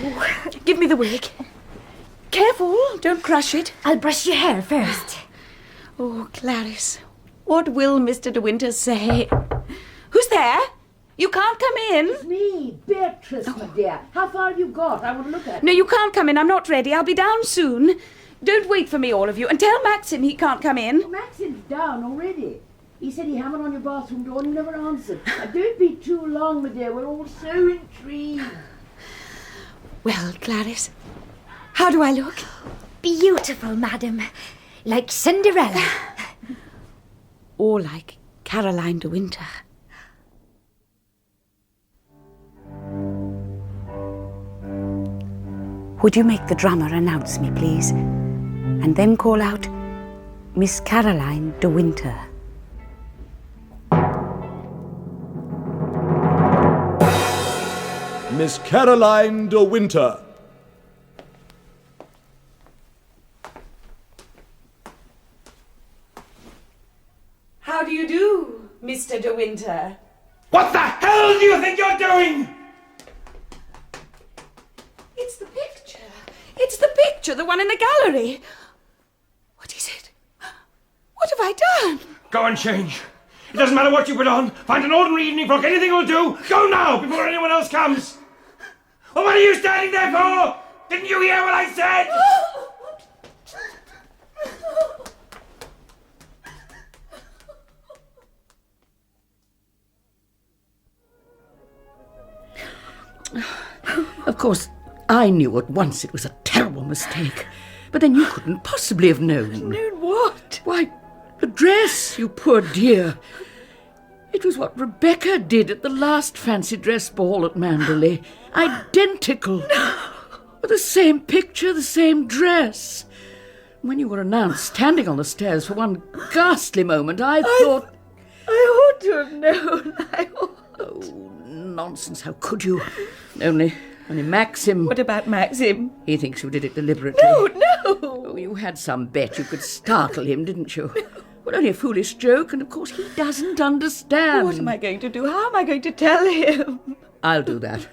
Give me the wig. Careful, don't crush it. I'll brush your hair first. Oh, Clarice, what will Mr. De Winter say? Who's there? You can't come in. Me, Beatrice, my dear. How far have you got? I want to look at No, you can't come in. I'm not ready. I'll be down soon. Don't wait for me, all of you. And tell Maxim he can't come in. Maxim's down already. He said he hammered on your bathroom door and you never answered. Now, don't be too long, my dear. We're all so intrigued. Well, Clarice, how do I look? Beautiful, madam. Like Cinderella. Or like Caroline de Winter. Would you make the drummer announce me, please? And then call out, Miss Caroline de Winter. Miss Caroline de Winter. How do you do, Mr. de Winter? What the hell do you think you're doing? It's the picture. It's the picture, the one in the gallery. What is it? What have I done? Go and change. It doesn't matter what you put on. Find an ordinary evening frock. Anything will do. Go now, before anyone else comes. Well, what are you standing there for? Didn't you hear what I said? Of course, I knew at once it was a terrible mistake. But then you couldn't possibly have known. Known what? Why, the dress, you poor dear. It was what Rebecca did at the last fancy dress ball at Manderley. Identical. No. The same picture, the same dress. When you were announced standing on the stairs for one ghastly moment, I thought... I ought to have known. Oh, nonsense, how could you? Only Maxim... What about Maxim? He thinks you did it deliberately. No! Oh, you had some bet you could startle him, didn't you? Well, only a foolish joke, and of course he doesn't understand. What am I going to do? How am I going to tell him? I'll do that.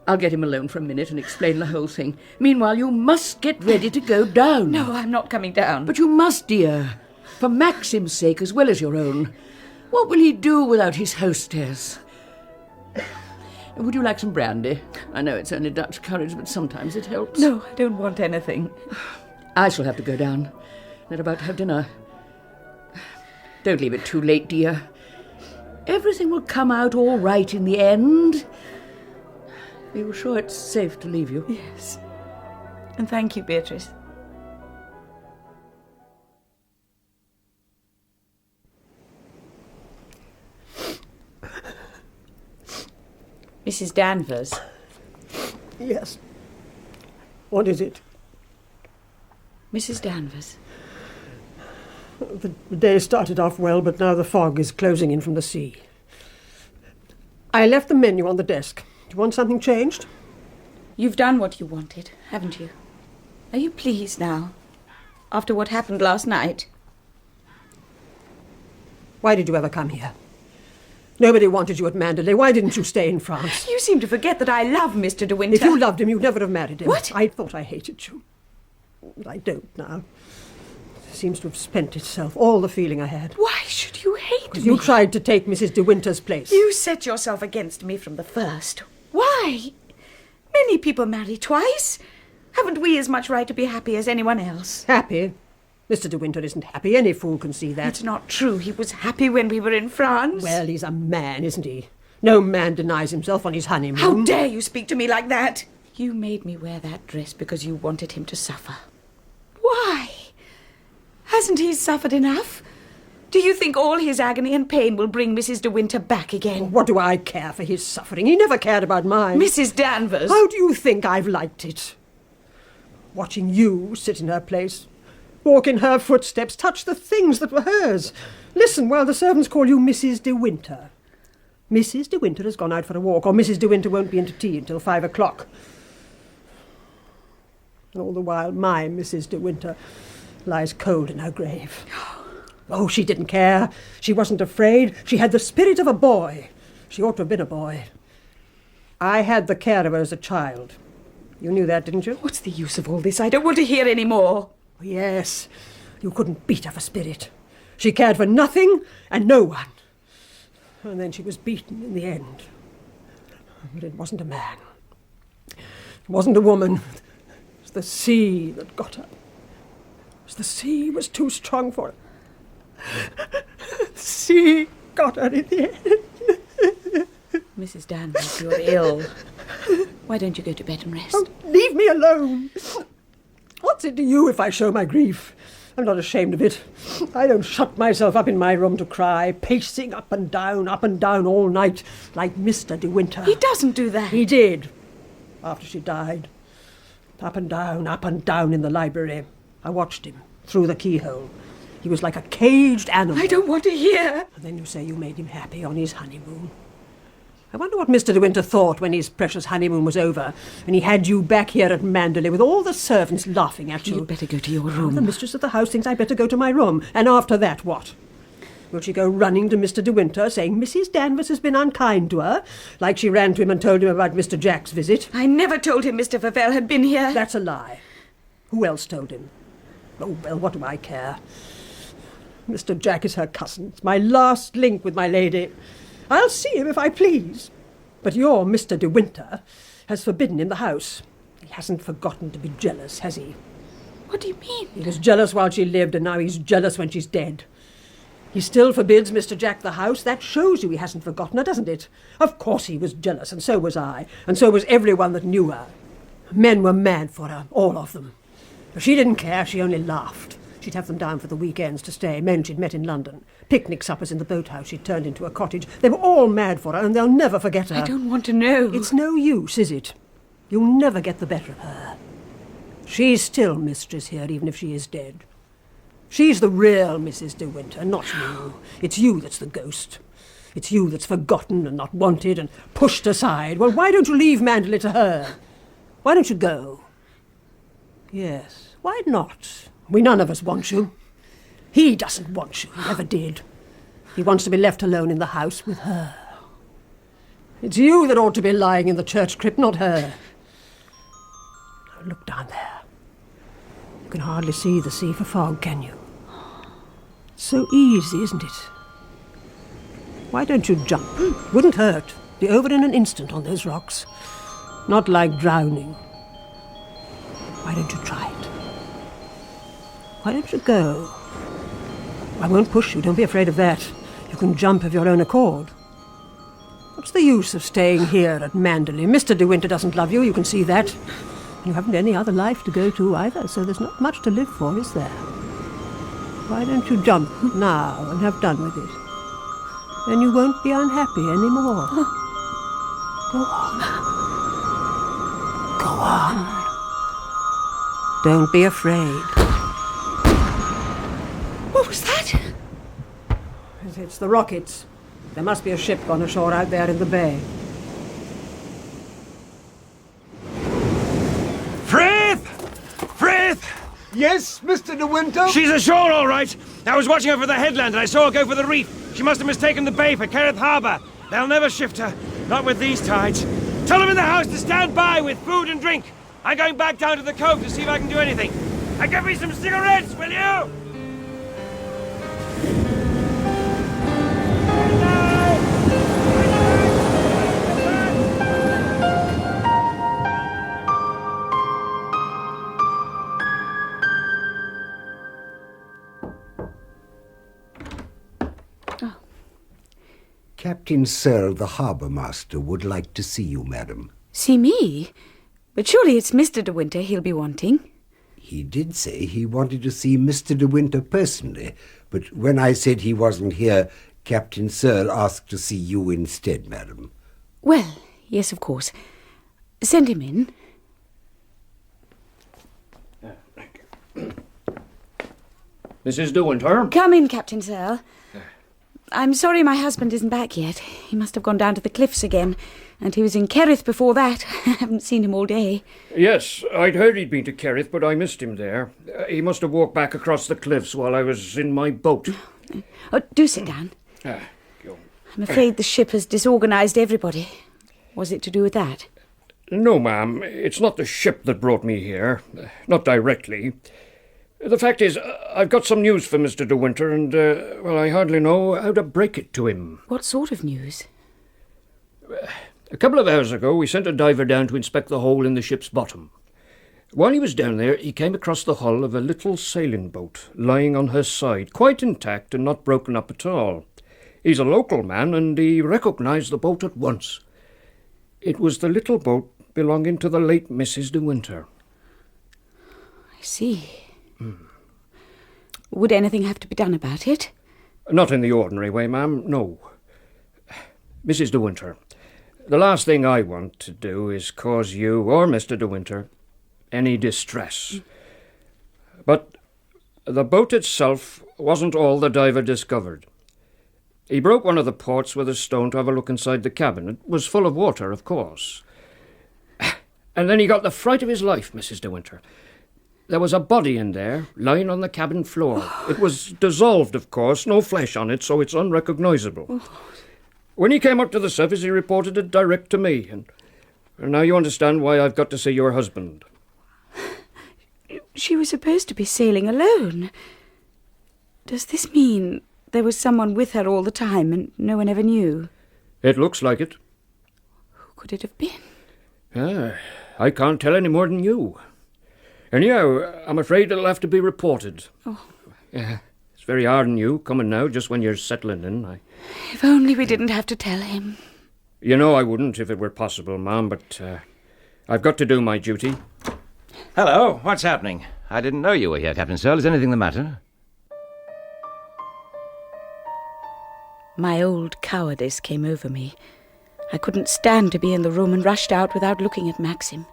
I'll get him alone for a minute and explain the whole thing. Meanwhile, you must get ready to go down. No, I'm not coming down. But you must, dear. For Maxim's sake as well as your own. What will he do without his hostess? Would you like some brandy? I know it's only Dutch courage, but sometimes it helps. No, I don't want anything. I shall have to go down. They're about to have dinner. Don't leave it too late, dear. Everything will come out all right in the end. Are you sure it's safe to leave you? Yes. And thank you, Beatrice. Mrs. Danvers. Yes. What is it? Mrs. Danvers. The day started off well, but now the fog is closing in from the sea. I left the menu on the desk. Do you want something changed? You've done what you wanted, haven't you? Are you pleased now? After what happened last night? Why did you ever come here? Nobody wanted you at Manderley. Why didn't you stay in France? You seem to forget that I love Mr. de Winter. If you loved him, you'd never have married him. What? I thought I hated you. But I don't now. It seems to have spent itself, all the feeling I had. Why should you hate me? You tried to take Mrs. de Winter's place. You set yourself against me from the first. Why? Many people marry twice. Haven't we as much right to be happy as anyone else? Happy? Mr. de Winter isn't happy. Any fool can see that. It's not true. He was happy when we were in France. Well, he's a man, isn't he? No man denies himself on his honeymoon. How dare you speak to me like that? You made me wear that dress because you wanted him to suffer. Why? Hasn't he suffered enough? Do you think all his agony and pain will bring Mrs. de Winter back again? What do I care for his suffering? He never cared about mine. Mrs. Danvers! How do you think I've liked it? Watching you sit in her place, walk in her footsteps, touch the things that were hers. Listen while the servants call you Mrs. de Winter. Mrs. de Winter has gone out for a walk, or Mrs. de Winter won't be into tea until 5 o'clock. And all the while, my Mrs. de Winter lies cold in her grave. Oh, she didn't care. She wasn't afraid. She had the spirit of a boy. She ought to have been a boy. I had the care of her as a child. You knew that, didn't you? What's the use of all this? I don't want to hear any more. Yes, you couldn't beat her for spirit. She cared for nothing and no one. And then she was beaten in the end. But it wasn't a man. It wasn't a woman. It was the sea that got her. It was the sea was too strong for her. The sea got her in the end. Mrs. Danvers, you're ill. Why don't you go to bed and rest? Oh, leave me alone. What's it to you if I show my grief? I'm not ashamed of it. I don't shut myself up in my room to cry, pacing up and down all night, like Mr. De Winter. He doesn't do that. He did, after she died. Up and down in the library. I watched him through the keyhole. He was like a caged animal. I don't want to hear. And then you say you made him happy on his honeymoon. I wonder what Mr. De Winter thought when his precious honeymoon was over and he had you back here at Manderley with all the servants laughing at you. You'd better go to your room. The mistress of the house thinks I'd better go to my room. And after that, what? Will she go running to Mr. De Winter saying Mrs. Danvers has been unkind to her, like she ran to him and told him about Mr. Jack's visit? I never told him Mr. Favell had been here. That's a lie. Who else told him? Oh, well, what do I care? Mr. Jack is her cousin. It's my last link with my lady. I'll see him if I please. But your Mr. De Winter has forbidden him the house. He hasn't forgotten to be jealous, has he? What do you mean? He was jealous while she lived, and now he's jealous when she's dead. He still forbids Mr. Jack the house. That shows you he hasn't forgotten her, doesn't it? Of course he was jealous, and so was I, and so was everyone that knew her. Men were mad for her, all of them. But she didn't care, she only laughed. She'd have them down for the weekends to stay, men she'd met in London. Picnic suppers in the boathouse she'd turned into a cottage. They were all mad for her, and they'll never forget her. I don't want to know. It's no use, is it? You'll never get the better of her. She's still mistress here, even if she is dead. She's the real Mrs. De Winter, not you. It's you that's the ghost. It's you that's forgotten and not wanted and pushed aside. Well, why don't you leave Manderley to her? Why don't you go? Yes, why not? We none of us want you. He doesn't want you. He never did. He wants to be left alone in the house with her. It's you that ought to be lying in the church crypt, not her. Now look down there. You can hardly see the sea for fog, can you? It's so easy, isn't it? Why don't you jump? Wouldn't hurt. Be over in an instant on those rocks. Not like drowning. Why don't you try it? Why don't you go? I won't push you, don't be afraid of that. You can jump of your own accord. What's the use of staying here at Manderley? Mr. De Winter doesn't love you, you can see that. You haven't any other life to go to either, so there's not much to live for, is there? Why don't you jump now and have done with it? Then you won't be unhappy anymore. Go on. Go on. Don't be afraid. What was that? It's the rockets. There must be a ship gone ashore out there in the bay. Frith! Frith! Yes, Mr. De Winter? She's ashore, all right. I was watching her for the headland and I saw her go for the reef. She must have mistaken the bay for Kerrith Harbour. They'll never shift her. Not with these tides. Tell them in the house to stand by with food and drink. I'm going back down to the cove to see if I can do anything. And give me some cigarettes, will you? Captain Searle, the harbour master, would like to see you, madam. See me? But surely it's Mr. De Winter he'll be wanting. He did say he wanted to see Mr. De Winter personally, but when I said he wasn't here, Captain Searle asked to see you instead, madam. Well, yes, of course. Send him in. Mrs. De Winter? Come in, Captain Searle. I'm sorry my husband isn't back yet. He must have gone down to the cliffs again, and he was in Kerrith before that. I haven't seen him all day. Yes, I'd heard he'd been to Kerrith, but I missed him there. He must have walked back across the cliffs while I was in my boat. Oh, do sit down. I'm afraid the ship has disorganised everybody. Was it to do with that? No, ma'am. It's not the ship that brought me here. Not directly. The fact is, I've got some news for Mr. De Winter, and, well, I hardly know how to break it to him. What sort of news? A couple of hours ago, we sent a diver down to inspect the hole in the ship's bottom. While he was down there, he came across the hull of a little sailing boat, lying on her side, quite intact and not broken up at all. He's a local man, and he recognised the boat at once. It was the little boat belonging to the late Mrs. De Winter. I see. Would anything have to be done about it? Not in the ordinary way, ma'am, no. Mrs. De Winter, the last thing I want to do is cause you or Mr. De Winter any distress. But the boat itself wasn't all the diver discovered. He broke one of the ports with a stone to have a look inside the cabin. It was full of water, of course. And then he got the fright of his life, Mrs. De Winter. There was a body in there, lying on the cabin floor. It was dissolved, of course, no flesh on it, so it's unrecognisable. When he came up to the surface, he reported it direct to me, and now you understand why I've got to see your husband. She was supposed to be sailing alone. Does this mean there was someone with her all the time and no one ever knew? It looks like it. Who could it have been? I can't tell any more than you. Anyhow, I'm afraid it'll have to be reported. Oh. It's very hard on you, coming now, just when you're settling in. If only we didn't have to tell him. You know I wouldn't if it were possible, ma'am, but I've got to do my duty. Hello, what's happening? I didn't know you were here, Captain Searle. Is anything the matter? My old cowardice came over me. I couldn't stand to be in the room and rushed out without looking at Maxim.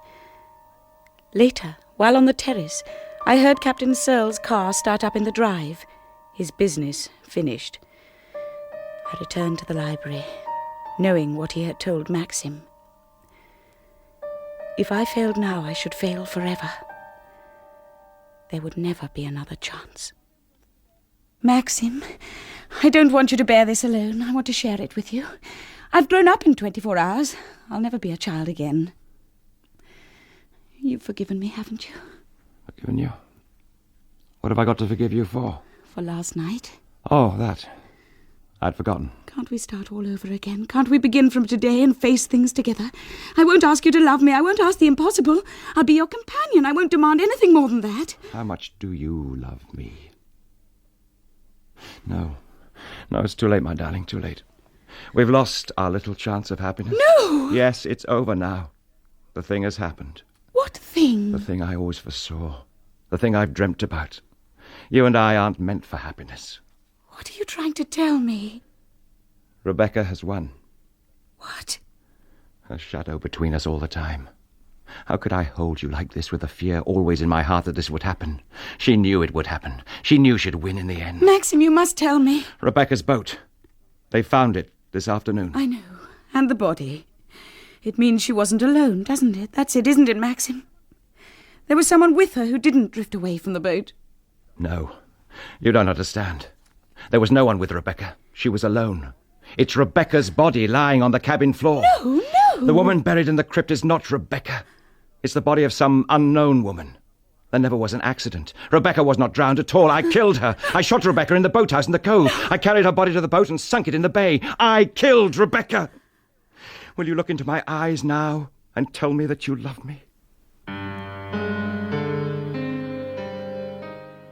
Later, while on the terrace, I heard Captain Searle's car start up in the drive, his business finished. I returned to the library, knowing what he had told Maxim. If I failed now, I should fail forever. There would never be another chance. Maxim, I don't want you to bear this alone. I want to share it with you. I've grown up in 24 hours. I'll never be a child again. You've forgiven me, haven't you? Forgiven you? What have I got to forgive you for? For last night. Oh, that. I'd forgotten. Can't we start all over again? Can't we begin from today and face things together? I won't ask you to love me. I won't ask the impossible. I'll be your companion. I won't demand anything more than that. How much do you love me? No, it's too late, my darling, too late. We've lost our little chance of happiness. No! Yes, it's over now. The thing has happened. What thing? The thing I always foresaw. The thing I've dreamt about. You and I aren't meant for happiness. What are you trying to tell me? Rebecca has won. What? A shadow between us all the time. How could I hold you like this with the fear always in my heart that this would happen? She knew it would happen. She knew she'd win in the end. Maxim, you must tell me. Rebecca's boat. They found it this afternoon. I know. And the body. It means she wasn't alone, doesn't it? That's it, isn't it, Maxim? There was someone with her who didn't drift away from the boat. No. You don't understand. There was no one with Rebecca. She was alone. It's Rebecca's body lying on the cabin floor. No. The woman buried in the crypt is not Rebecca. It's the body of some unknown woman. There never was an accident. Rebecca was not drowned at all. I killed her. I shot Rebecca in the boathouse in the cove. I carried her body to the boat and sunk it in the bay. I killed Rebecca. Will you look into my eyes now and tell me that you love me?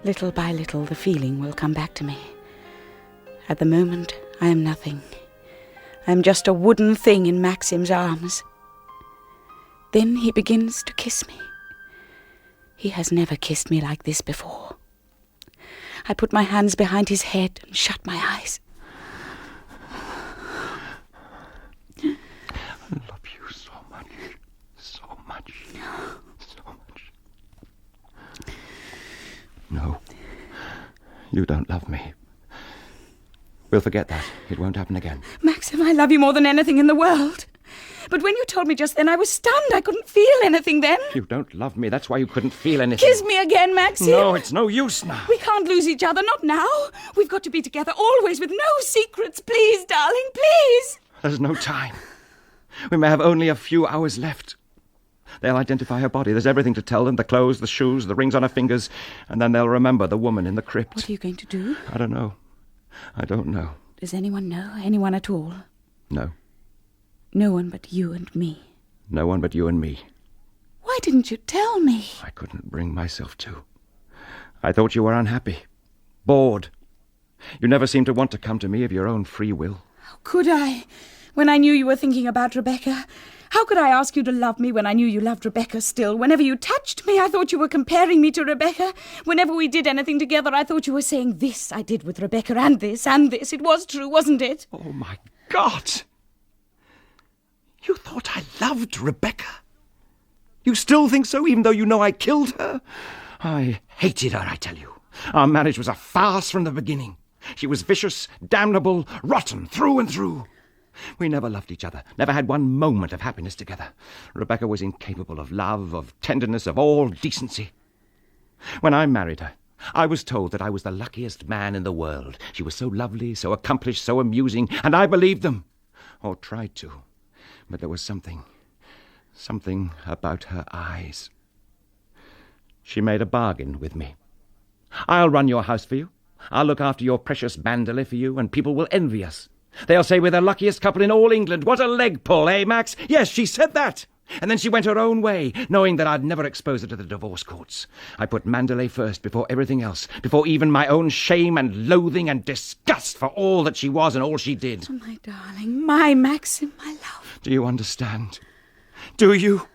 Little by little, the feeling will come back to me. At the moment, I am nothing. I am just a wooden thing in Maxim's arms. Then he begins to kiss me. He has never kissed me like this before. I put my hands behind his head and shut my eyes. I love you so much. So much. So much. No. You don't love me. We'll forget that. It won't happen again. Maxim, I love you more than anything in the world. But when you told me just then, I was stunned. I couldn't feel anything then. You don't love me. That's why you couldn't feel anything. Kiss me again, Maxim. No, it's no use now. We can't lose each other, not now. We've got to be together always with no secrets. Please, darling, please. There's no time. We may have only a few hours left. They'll identify her body. There's everything to tell them. The clothes, the shoes, the rings on her fingers. And then they'll remember the woman in the crypt. What are you going to do? I don't know. I don't know. Does anyone know? Anyone at all? No. No one but you and me. No one but you and me. Why didn't you tell me? I couldn't bring myself to. I thought you were unhappy. Bored. You never seemed to want to come to me of your own free will. How could I, when I knew you were thinking about Rebecca? How could I ask you to love me when I knew you loved Rebecca still? Whenever you touched me, I thought you were comparing me to Rebecca. Whenever we did anything together, I thought you were saying, this I did with Rebecca, and this, and this. It was true, wasn't it? Oh, my God! You thought I loved Rebecca? You still think so, even though you know I killed her? I hated her, I tell you. Our marriage was a farce from the beginning. She was vicious, damnable, rotten, through and through. We never loved each other, never had one moment of happiness together. Rebecca was incapable of love, of tenderness, of all decency. When I married her, I was told that I was the luckiest man in the world. She was so lovely, so accomplished, so amusing, and I believed them, or tried to. But there was something about her eyes. She made a bargain with me. I'll run your house for you. I'll look after your precious Manderley for you, and people will envy us. They'll say we're the luckiest couple in all England. What a leg pull, eh, Max? Yes, she said that. And then she went her own way, knowing that I'd never expose her to the divorce courts. I put Manderley first before everything else, before even my own shame and loathing and disgust for all that she was and all she did. Oh, my darling, my Maxim, my love. Do you understand? Do you?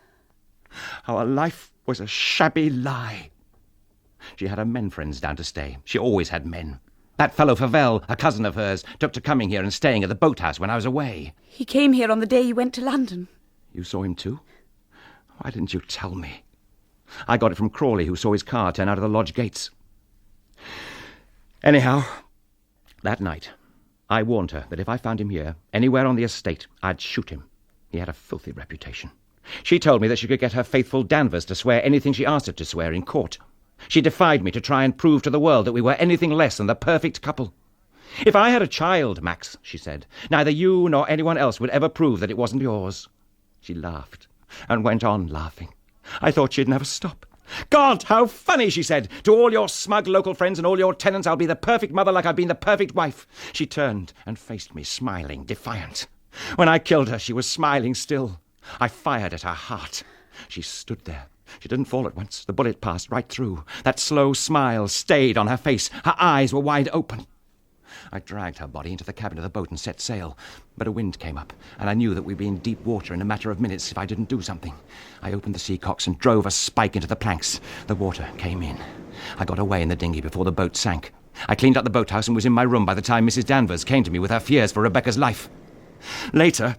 Our life was a shabby lie. She had her men friends down to stay. She always had men. That fellow Favell, a cousin of hers, took to coming here and staying at the boathouse when I was away. He came here on the day you went to London. You saw him too? Why didn't you tell me? I got it from Crawley, who saw his car turn out of the lodge gates. Anyhow, that night, I warned her that if I found him here, anywhere on the estate, I'd shoot him. He had a filthy reputation. She told me that she could get her faithful Danvers to swear anything she asked her to swear in court. She defied me to try and prove to the world that we were anything less than the perfect couple. If I had a child, Max, she said, neither you nor anyone else would ever prove that it wasn't yours. She laughed and went on laughing. I thought she'd never stop. God, how funny, she said. To all your smug local friends and all your tenants, I'll be the perfect mother like I've been the perfect wife. She turned and faced me, smiling, defiant. When I killed her, she was smiling still. I fired at her heart. She stood there. She didn't fall at once. The bullet passed right through. That slow smile stayed on her face. Her eyes were wide open. I dragged her body into the cabin of the boat and set sail. But a wind came up, and I knew that we'd be in deep water in a matter of minutes if I didn't do something. I opened the sea cocks and drove a spike into the planks. The water came in. I got away in the dinghy before the boat sank. I cleaned up the boathouse and was in my room by the time Mrs. Danvers came to me with her fears for Rebecca's life. Later,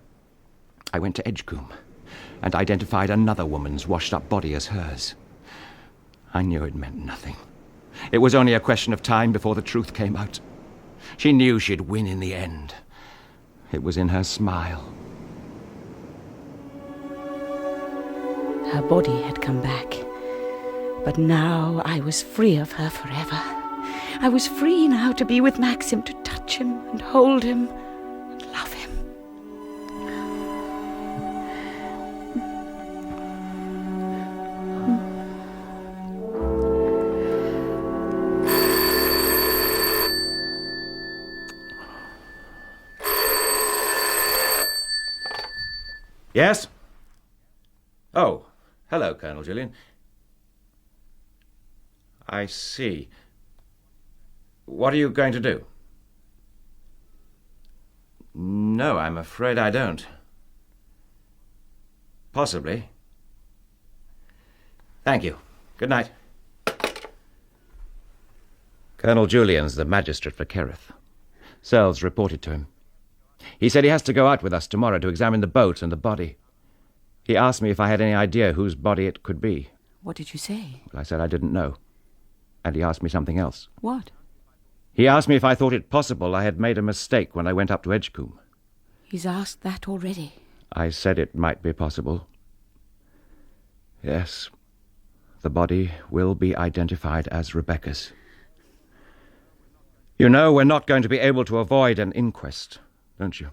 I went to Edgecombe and identified another woman's washed-up body as hers. I knew it meant nothing. It was only a question of time before the truth came out. She knew she'd win in the end. It was in her smile. Her body had come back, but now I was free of her forever. I was free now to be with Maxim, to touch him and hold him and love him. Yes? Oh, hello, Colonel Julian. I see. What are you going to do? No, I'm afraid I don't. Possibly. Thank you. Good night. Colonel Julian's the magistrate for Kerrith. Searles reported to him. He said he has to go out with us tomorrow to examine the boat and the body. He asked me if I had any idea whose body it could be. What did you say? Well, I said I didn't know. And he asked me something else. What? He asked me if I thought it possible I had made a mistake when I went up to Edgecombe. He's asked that already. I said it might be possible. Yes, the body will be identified as Rebecca's. You know we're not going to be able to avoid an inquest, don't you?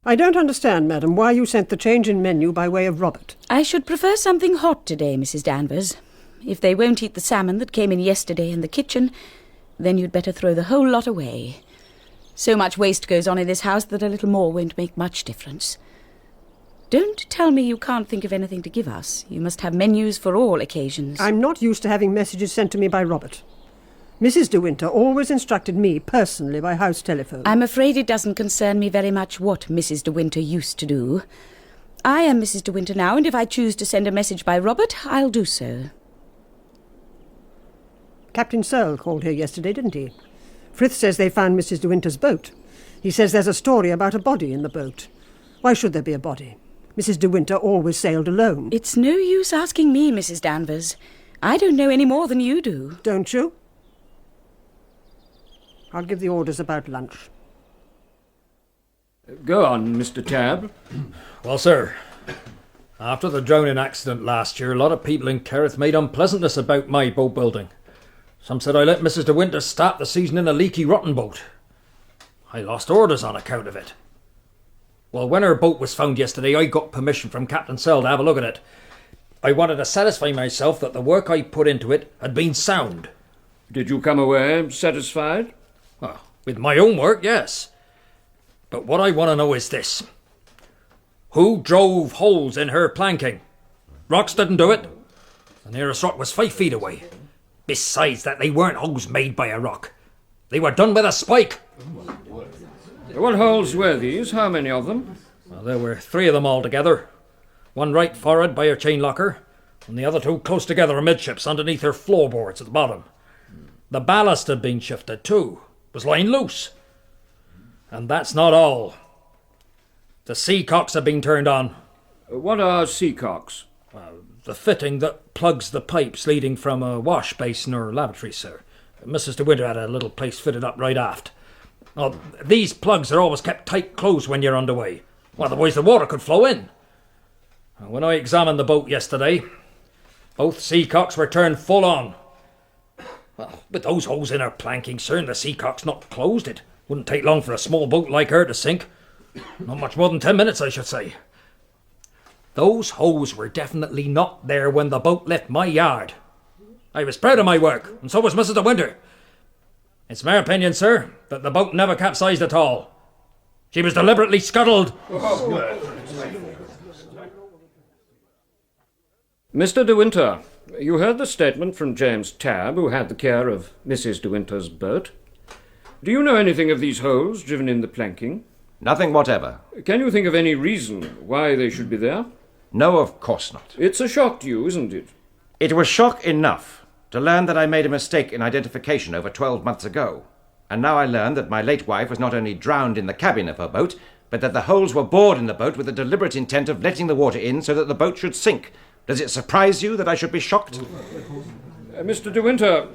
I don't understand, madam, why you sent the change in menu by way of Robert. I should prefer something hot today, Mrs. Danvers. If they won't eat the salmon that came in yesterday in the kitchen, then you'd better throw the whole lot away. So much waste goes on in this house that a little more won't make much difference. Don't tell me you can't think of anything to give us. You must have menus for all occasions. I'm not used to having messages sent to me by Robert. Mrs. De Winter always instructed me personally by house telephone. I'm afraid it doesn't concern me very much what Mrs. De Winter used to do. I am Mrs. De Winter now, and if I choose to send a message by Robert, I'll do so. Captain Searle called here yesterday, didn't he? Frith says they found Mrs. De Winter's boat. He says there's a story about a body in the boat. Why should there be a body? Mrs. De Winter always sailed alone. It's no use asking me, Mrs. Danvers. I don't know any more than you do. Don't you? I'll give the orders about lunch. Go on, Mr. Tabb. Well, sir, after the drowning accident last year, a lot of people in Kerrith made unpleasantness about my boat building. Some said I let Mrs. De Winter start the season in a leaky, rotten boat. I lost orders on account of it. Well, when her boat was found yesterday, I got permission from Captain Searle to have a look at it. I wanted to satisfy myself that the work I put into it had been sound. Did you come away satisfied? Well, with my own work, yes. But what I want to know is this. Who drove holes in her planking? Rocks didn't do it. The nearest rock was 5 feet away. Besides that, they weren't holes made by a rock. They were done with a spike. What holes were these? How many of them? Well, there were 3 of them altogether. One right forward by her chain locker, and the other 2 close together amidships underneath her floorboards at the bottom. The ballast had been shifted too. It was lying loose. And that's not all. The seacocks have been turned on. What are seacocks? The fitting that plugs the pipes leading from a wash basin or lavatory, sir. Mrs. De Winter had a little place fitted up right aft. Well, these plugs are always kept tight closed when you're underway. Otherwise the water could flow in. When I examined the boat yesterday, both seacocks were turned full on. Well, with those holes in her planking, sir, and the seacock's not closed, it wouldn't take long for a small boat like her to sink. Not much more than 10 minutes, I should say. Those holes were definitely not there when the boat left my yard. I was proud of my work, and so was Mrs. De Winter. It's my opinion, sir, that the boat never capsized at all. She was deliberately scuttled. Mr. De Winter, you heard the statement from James Tabb, who had the care of Mrs. De Winter's boat. Do you know anything of these holes driven in the planking? Nothing whatever. Can you think of any reason why they should be there? No, of course not. It's a shock to you, isn't it? It was shock enough to learn that I made a mistake in identification over 12 months ago. And now I learn that my late wife was not only drowned in the cabin of her boat, but that the holes were bored in the boat with the deliberate intent of letting the water in so that the boat should sink. Does it surprise you that I should be shocked? Mr. De Winter,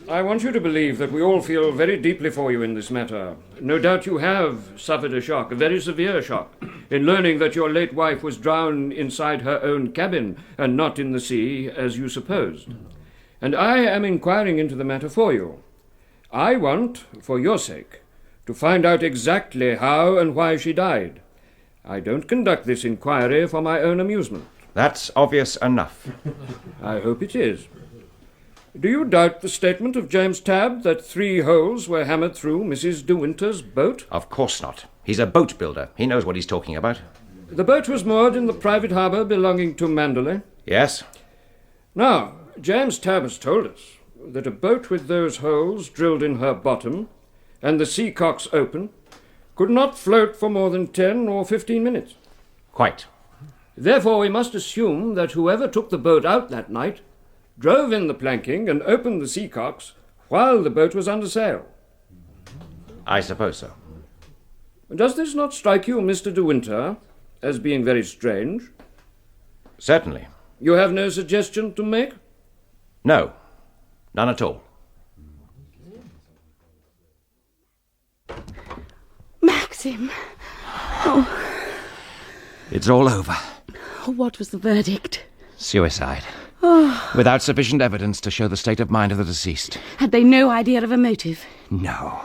I want you to believe that we all feel very deeply for you in this matter. No doubt you have suffered a shock, a very severe shock, in learning that your late wife was drowned inside her own cabin and not in the sea, as you supposed. And I am inquiring into the matter for you. I want, for your sake, to find out exactly how and why she died. I don't conduct this inquiry for my own amusement. That's obvious enough. I hope it is. Do you doubt the statement of James Tabb that 3 holes were hammered through Mrs. De Winter's boat? Of course not. He's a boat builder. He knows what he's talking about. The boat was moored in the private harbour belonging to Manderley? Yes. Now, James Tabb has told us that a boat with those holes drilled in her bottom and the seacocks open could not float for more than 10 or 15 minutes. Quite. Therefore, we must assume that whoever took the boat out that night drove in the planking and opened the seacocks while the boat was under sail. I suppose so. Does this not strike you, Mr. De Winter, as being very strange? Certainly. You have no suggestion to make? No, none at all. Maxim! Oh, It's all over. Oh, what was the verdict? Suicide. Oh, Without sufficient evidence to show the state of mind of the deceased. had they no idea of a motive? No.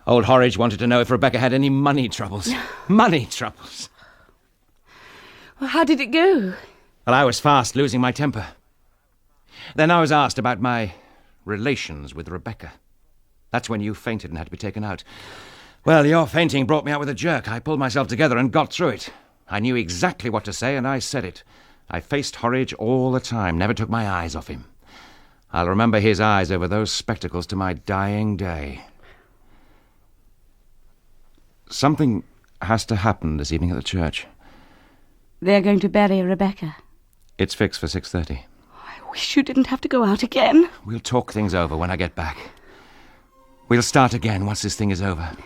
Old Horridge wanted to know if Rebecca had any money troubles. Money troubles. Well, how did it go? Well, I was fast losing my temper. Then I was asked about my relations with Rebecca. That's when you fainted and had to be taken out. Well, your fainting brought me out with a jerk. I pulled myself together and got through it. I knew exactly what to say, and I said it. I faced Horridge all the time, never took my eyes off him. I'll remember his eyes over those spectacles to my dying day. Something has to happen this evening at the church. They're going to bury Rebecca. It's fixed for 6:30. I wish you didn't have to go out again. We'll talk things over when I get back. We'll start again once this thing is over.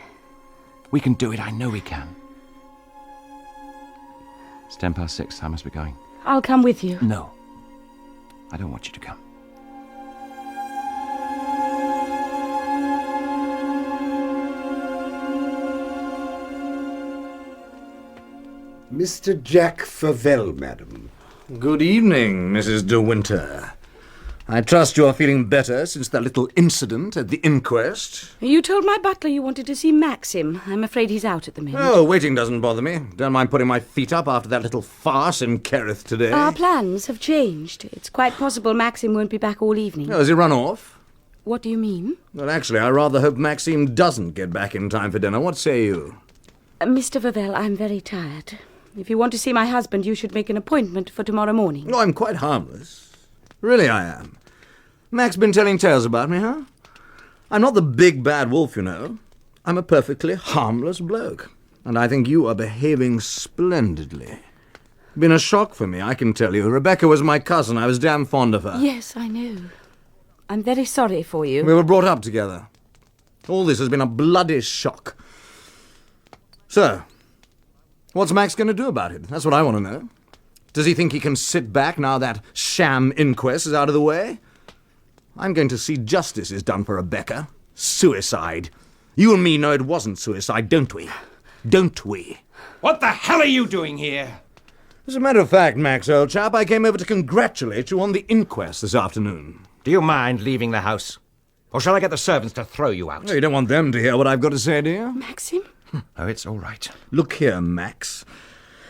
We can do it, I know we can. It's 6:10. I must be going. I'll come with you. No. I don't want you to come. Mr. Jack Favell, madam. Good evening, Mrs. De Winter. I trust you are feeling better since that little incident at the inquest. You told my butler you wanted to see Maxim. I'm afraid he's out at the moment. Oh, waiting doesn't bother me. Don't mind putting my feet up after that little farce in Kerrith today. Our plans have changed. It's quite possible Maxim won't be back all evening. Oh, has he run off? What do you mean? Well, actually, I rather hope Maxime doesn't get back in time for dinner. What say you? Mr. Favell, I'm very tired. If you want to see my husband, you should make an appointment for tomorrow morning. No, I'm quite harmless. Really, I am. Mac's been telling tales about me, huh? I'm not the big bad wolf, you know. I'm a perfectly harmless bloke. And I think you are behaving splendidly. Been a shock for me, I can tell you. Rebecca was my cousin. I was damn fond of her. Yes, I know. I'm very sorry for you. We were brought up together. All this has been a bloody shock. So, what's Max going to do about it? That's what I want to know. Does he think he can sit back now that sham inquest is out of the way? I'm going to see justice is done for Rebecca. Suicide. You and me know it wasn't suicide, don't we? Don't we? What the hell are you doing here? As a matter of fact, Max, old chap, I came over to congratulate you on the inquest this afternoon. Do you mind leaving the house? Or shall I get the servants to throw you out? No, you don't want them to hear what I've got to say, do you? Maxim? Oh, it's all right. Look here, Max.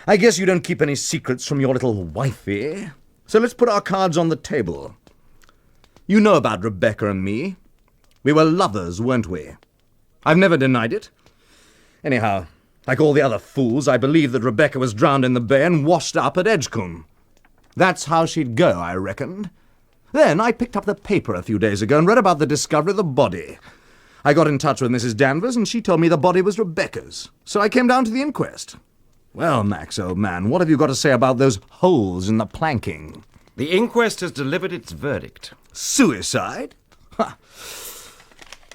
I guess you don't keep any secrets from your little wifey. So let's put our cards on the table. You know about Rebecca and me. We were lovers, weren't we? I've never denied it. Anyhow, like all the other fools, I believe that Rebecca was drowned in the bay and washed up at Edgecombe. That's how she'd go, I reckoned. Then I picked up the paper a few days ago and read about the discovery of the body. I got in touch with Mrs. Danvers and she told me the body was Rebecca's. So I came down to the inquest. Well, Max, old man, what have you got to say about those holes in the planking? The inquest has delivered its verdict. Suicide? Ha.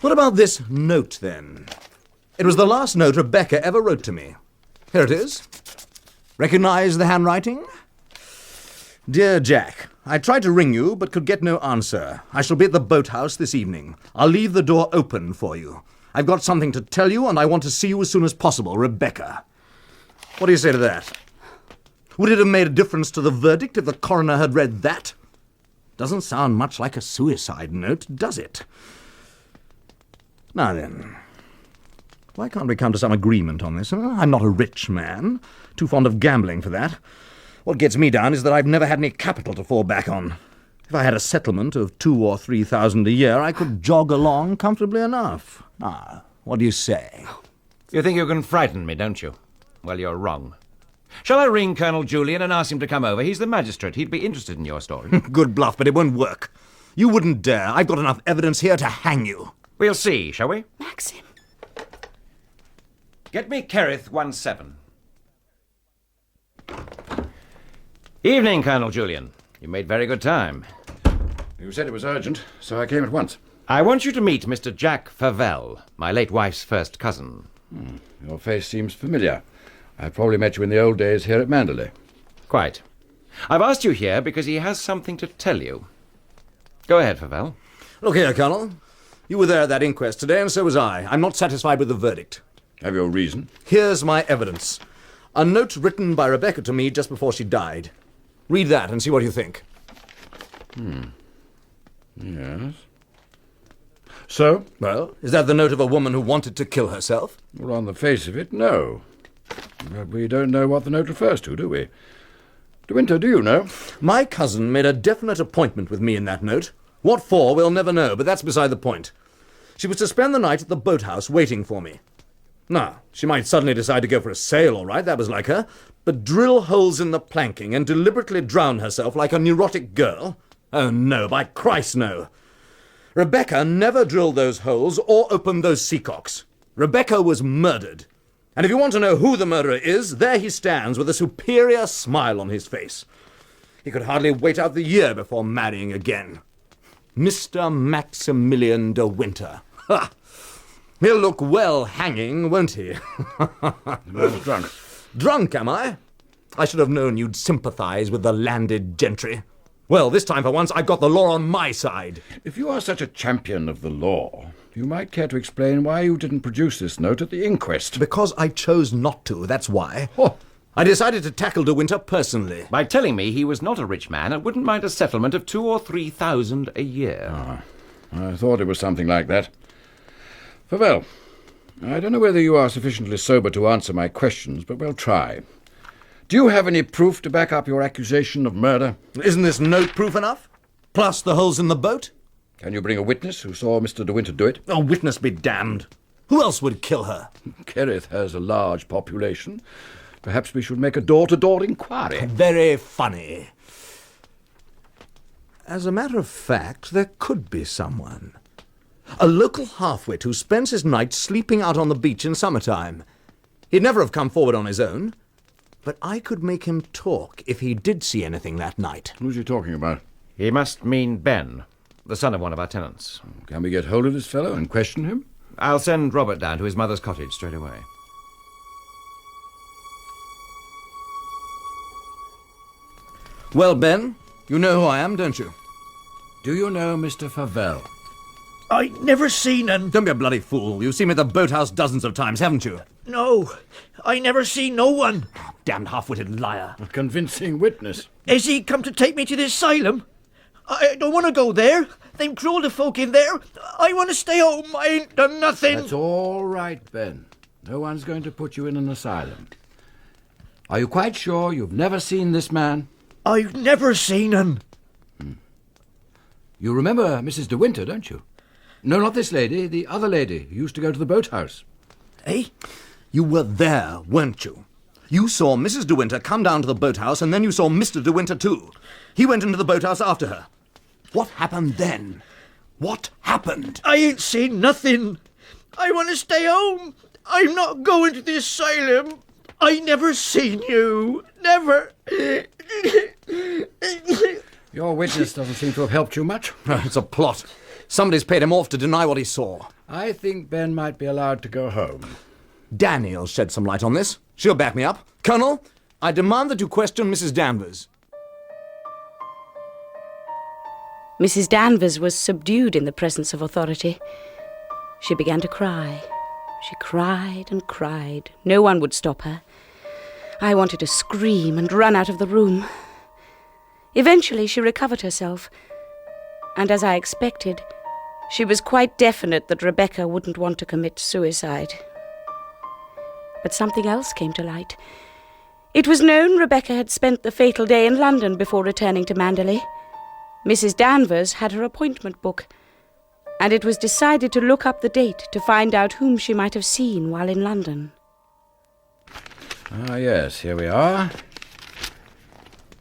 What about this note, then? It was the last note Rebecca ever wrote to me. Here it is. Recognize the handwriting? Dear Jack, I tried to ring you, but could get no answer. I shall be at the boathouse this evening. I'll leave the door open for you. I've got something to tell you, and I want to see you as soon as possible, Rebecca. What do you say to that? Would it have made a difference to the verdict if the coroner had read that? Doesn't sound much like a suicide note, does it? Now then, why can't we come to some agreement on this? Huh? I'm not a rich man, too fond of gambling for that. What gets me down is that I've never had any capital to fall back on. If I had a settlement of 2,000 or 3,000 a year, I could jog along comfortably enough. Ah, what do you say? You think you can frighten me, don't you? Well, you're wrong. Shall I ring Colonel Julian and ask him to come over? He's the magistrate. He'd be interested in your story. Good bluff, but it won't work. You wouldn't dare. I've got enough evidence here to hang you. We'll see, shall we? Maxim. Get me Kerrith 17. Evening, Colonel Julian. You made very good time. You said it was urgent, so I came at once. I want you to meet Mr. Jack Favell, my late wife's first cousin. Your face seems familiar. I probably met you in the old days here at Manderley. Quite. I've asked you here because he has something to tell you. Go ahead, Favell. Look here, Colonel. You were there at that inquest today, and so was I. I'm not satisfied with the verdict. Have your reason? Here's my evidence. A note written by Rebecca to me just before she died. Read that and see what you think. Yes. So? Well, is that the note of a woman who wanted to kill herself? Well, on the face of it, no. But we don't know what the note refers to, do we? De Winter, do you know? My cousin made a definite appointment with me in that note. What for, we'll never know, but that's beside the point. She was to spend the night at the boathouse waiting for me. Now, she might suddenly decide to go for a sail, all right, that was like her, but drill holes in the planking and deliberately drown herself like a neurotic girl? Oh, no, by Christ, no. Rebecca never drilled those holes or opened those seacocks. Rebecca was murdered. And if you want to know who the murderer is, there he stands with a superior smile on his face. He could hardly wait out the year before marrying again. Mr. Maximilian de Winter. Ha! He'll look well hanging, won't he? The man's drunk. Drunk, am I? I should have known you'd sympathise with the landed gentry. Well, this time for once I've got the law on my side. If you are such a champion of the law, you might care to explain why you didn't produce this note at the inquest. Because I chose not to, that's why. Oh. I decided to tackle De Winter personally. By telling me he was not a rich man and wouldn't mind a settlement of 2,000 or 3,000 a year. I thought it was something like that. Farewell. I don't know whether you are sufficiently sober to answer my questions, but we'll try. Do you have any proof to back up your accusation of murder? Isn't this note proof enough? Plus the holes in the boat? Can you bring a witness who saw Mr. De Winter do it? A witness be damned. Who else would kill her? Kerrith has a large population. Perhaps we should make a door-to-door inquiry. Very funny. As a matter of fact, there could be someone. A local half-wit who spends his nights sleeping out on the beach in summertime. He'd never have come forward on his own. But I could make him talk if he did see anything that night. Who's he talking about? He must mean Ben, the son of one of our tenants. Can we get hold of this fellow and question him? I'll send Robert down to his mother's cottage straight away. Well, Ben, you know who I am, don't you? Do you know Mr. Favell? I never seen un. Don't be a bloody fool. You've seen me at the boathouse dozens of times, haven't you? No, I never seen no one. Damned half-witted liar. A convincing witness. Has he come to take me to the asylum? I don't want to go there. They've cruel the folk in there. I want to stay home. I ain't done nothing. That's all right, Ben. No one's going to put you in an asylum. Are you quite sure you've never seen this man? I've never seen him. You remember Mrs. De Winter, don't you? No, not this lady, the other lady who used to go to the boathouse. Eh? You were there, weren't you? You saw Mrs. De Winter come down to the boathouse, and then you saw Mr. De Winter too. He went into the boathouse after her. What happened then? What happened? I ain't seen nothing. I want to stay home. I'm not going to the asylum. I never seen you. Never. Your witness doesn't seem to have helped you much. It's a plot. Somebody's paid him off to deny what he saw. I think Ben might be allowed to go home. Danny'll shed some light on this. She'll back me up. Colonel, I demand that you question Mrs. Danvers. Mrs. Danvers was subdued in the presence of authority. She began to cry. She cried and cried. No one would stop her. I wanted to scream and run out of the room. Eventually she recovered herself, and as I expected, she was quite definite that Rebecca wouldn't want to commit suicide. But something else came to light. It was known Rebecca had spent the fatal day in London before returning to Manderley. Mrs. Danvers had her appointment book, and it was decided to look up the date to find out whom she might have seen while in London. Ah, yes, here we are.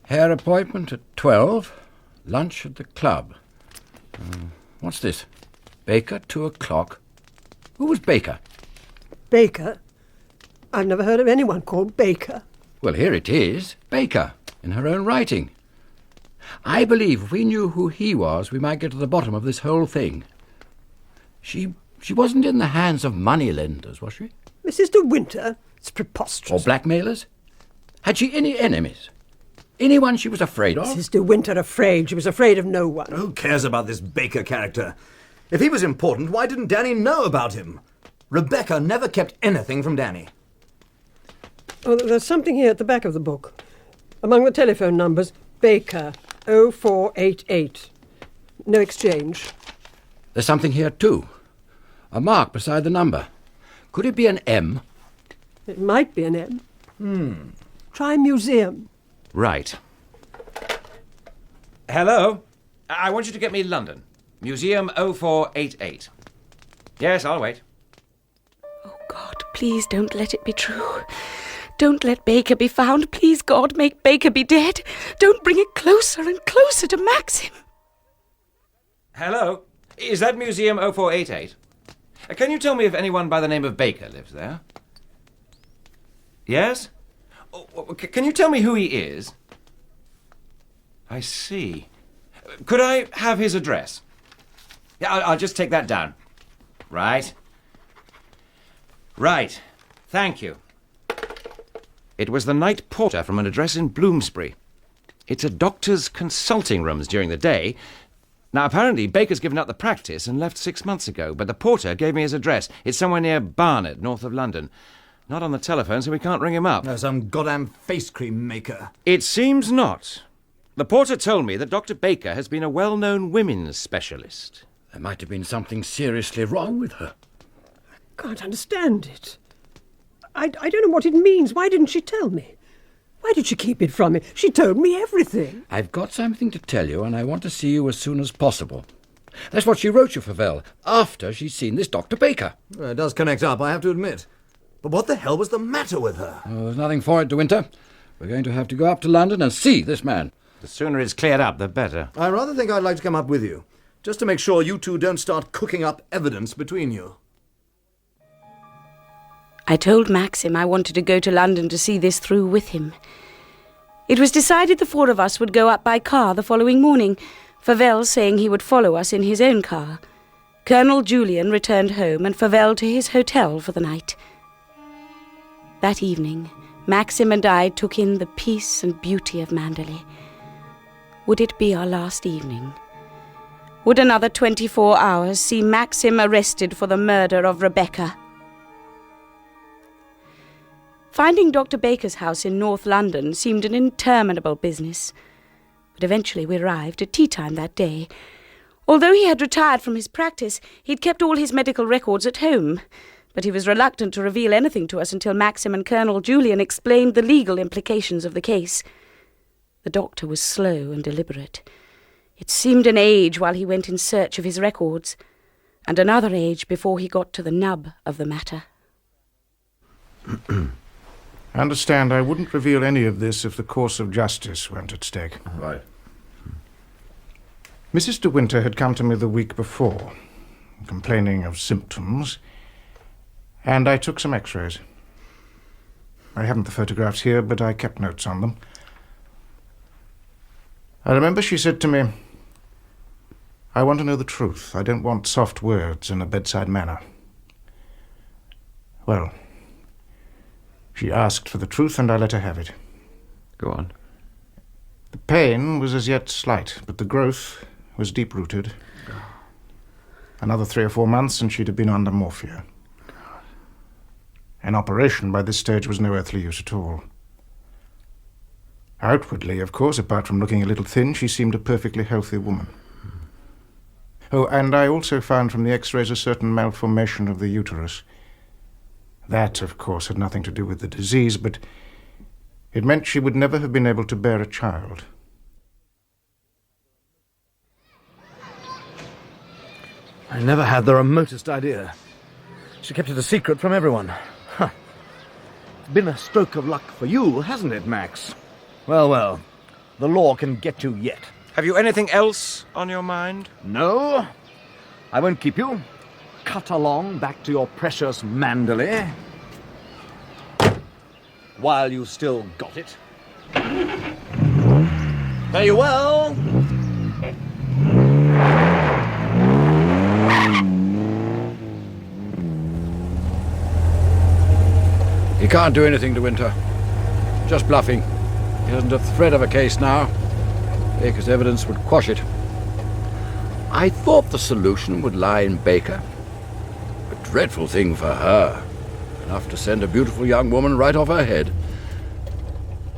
Hair appointment at 12, lunch at the club. What's this? Baker, 2 o'clock. Who was Baker? Baker? I've never heard of anyone called Baker. Well, here it is. Baker, in her own writing. I believe if we knew who he was, we might get to the bottom of this whole thing. She wasn't in the hands of moneylenders, was she? Mrs. De Winter? It's preposterous. Or blackmailers? Had she any enemies? Anyone she was afraid of? Mrs. De Winter afraid? She was afraid of no one. Who cares about this Baker character? If he was important, why didn't Danny know about him? Rebecca never kept anything from Danny. Oh, there's something here at the back of the book. Among the telephone numbers, Baker, 0488. No exchange. There's something here, too. A mark beside the number. Could it be an M? It might be an M. Try museum. Right. Hello? I want you to get me London. Museum 0488. Yes, I'll wait. Oh, God, please don't let it be true. Don't let Baker be found. Please, God, make Baker be dead. Don't bring it closer and closer to Maxim. Hello? Is that Museum 0488? Can you tell me if anyone by the name of Baker lives there? Yes? Can you tell me who he is? I see. Could I have his address? Yeah, I'll just take that down. Right. Right. Thank you. It was the night porter from an address in Bloomsbury. It's a doctor's consulting rooms during the day. Now, apparently, Baker's given up the practice and left 6 months ago, but the porter gave me his address. It's somewhere near Barnet, north of London. Not on the telephone, so we can't ring him up. No, some goddamn face cream maker. It seems not. The porter told me that Dr. Baker has been a well-known women's specialist. There might have been something seriously wrong with her. I can't understand it. I don't know what it means. Why didn't she tell me? Why did she keep it from me? She told me everything. I've got something to tell you, and I want to see you as soon as possible. That's what she wrote you, Favell, after she'd seen this Dr. Baker. Well, it does connect up, I have to admit. But what the hell was the matter with her? Oh, there's nothing for it, De Winter. We're going to have to go up to London and see this man. The sooner it's cleared up, the better. I rather think I'd like to come up with you, just to make sure you two don't start cooking up evidence between you. I told Maxim I wanted to go to London to see this through with him. It was decided the four of us would go up by car the following morning, Favell saying he would follow us in his own car. Colonel Julian returned home and Favell to his hotel for the night. That evening, Maxim and I took in the peace and beauty of Manderley. Would it be our last evening? Would another 24 hours see Maxim arrested for the murder of Rebecca? Finding Dr. Baker's house in North London seemed an interminable business, but eventually we arrived at tea-time that day. Although he had retired from his practice, he'd kept all his medical records at home, but he was reluctant to reveal anything to us until Maxim and Colonel Julian explained the legal implications of the case. The doctor was slow and deliberate. It seemed an age while he went in search of his records, and another age before he got to the nub of the matter. Understand, I wouldn't reveal any of this if the course of justice weren't at stake. Right. Mrs. De Winter had come to me the week before, complaining of symptoms, and I took some x-rays. I haven't the photographs here, but I kept notes on them. I remember she said to me, "I want to know the truth. I don't want soft words in a bedside manner." Well, she asked for the truth, and I let her have it. Go on. The pain was as yet slight, but the growth was deep-rooted. Another 3 or 4 months, and she'd have been under morphia. An operation by this stage was no earthly use at all. Outwardly, of course, apart from looking a little thin, she seemed a perfectly healthy woman. Oh, and I also found from the x-rays a certain malformation of the uterus. That, of course, had nothing to do with the disease, but it meant she would never have been able to bear a child. I never had the remotest idea. She kept it a secret from everyone. Huh. It's been a stroke of luck for you, hasn't it, Max? Well, the law can get you yet. Have you anything else on your mind? No, I won't keep you. Cut along back to your precious Manderley. While you still got it. Fare you well. He can't do anything, De Winter. Just bluffing. He hasn't a thread of a case now. Baker's evidence would quash it. I thought the solution would lie in Baker. A dreadful thing for her. Enough to send a beautiful young woman right off her head.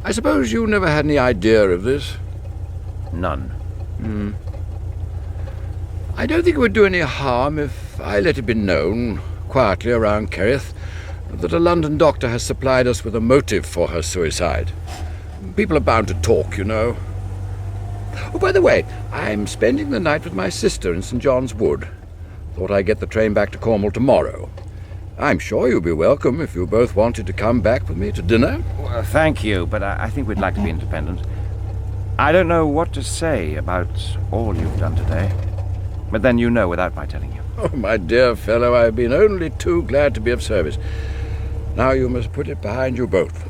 I suppose you never had any idea of this? None. I don't think it would do any harm if I let it be known, quietly around Kerrith, that a London doctor has supplied us with a motive for her suicide. People are bound to talk, you know. Oh, by the way, I'm spending the night with my sister in St. John's Wood. Thought I'd get the train back to Cornwall tomorrow. I'm sure you'll be welcome if you both wanted to come back with me to dinner. Well, thank you, but I think we'd like to be independent. I don't know what to say about all you've done today. But then you know without my telling you. Oh, my dear fellow, I've been only too glad to be of service. Now you must put it behind you both.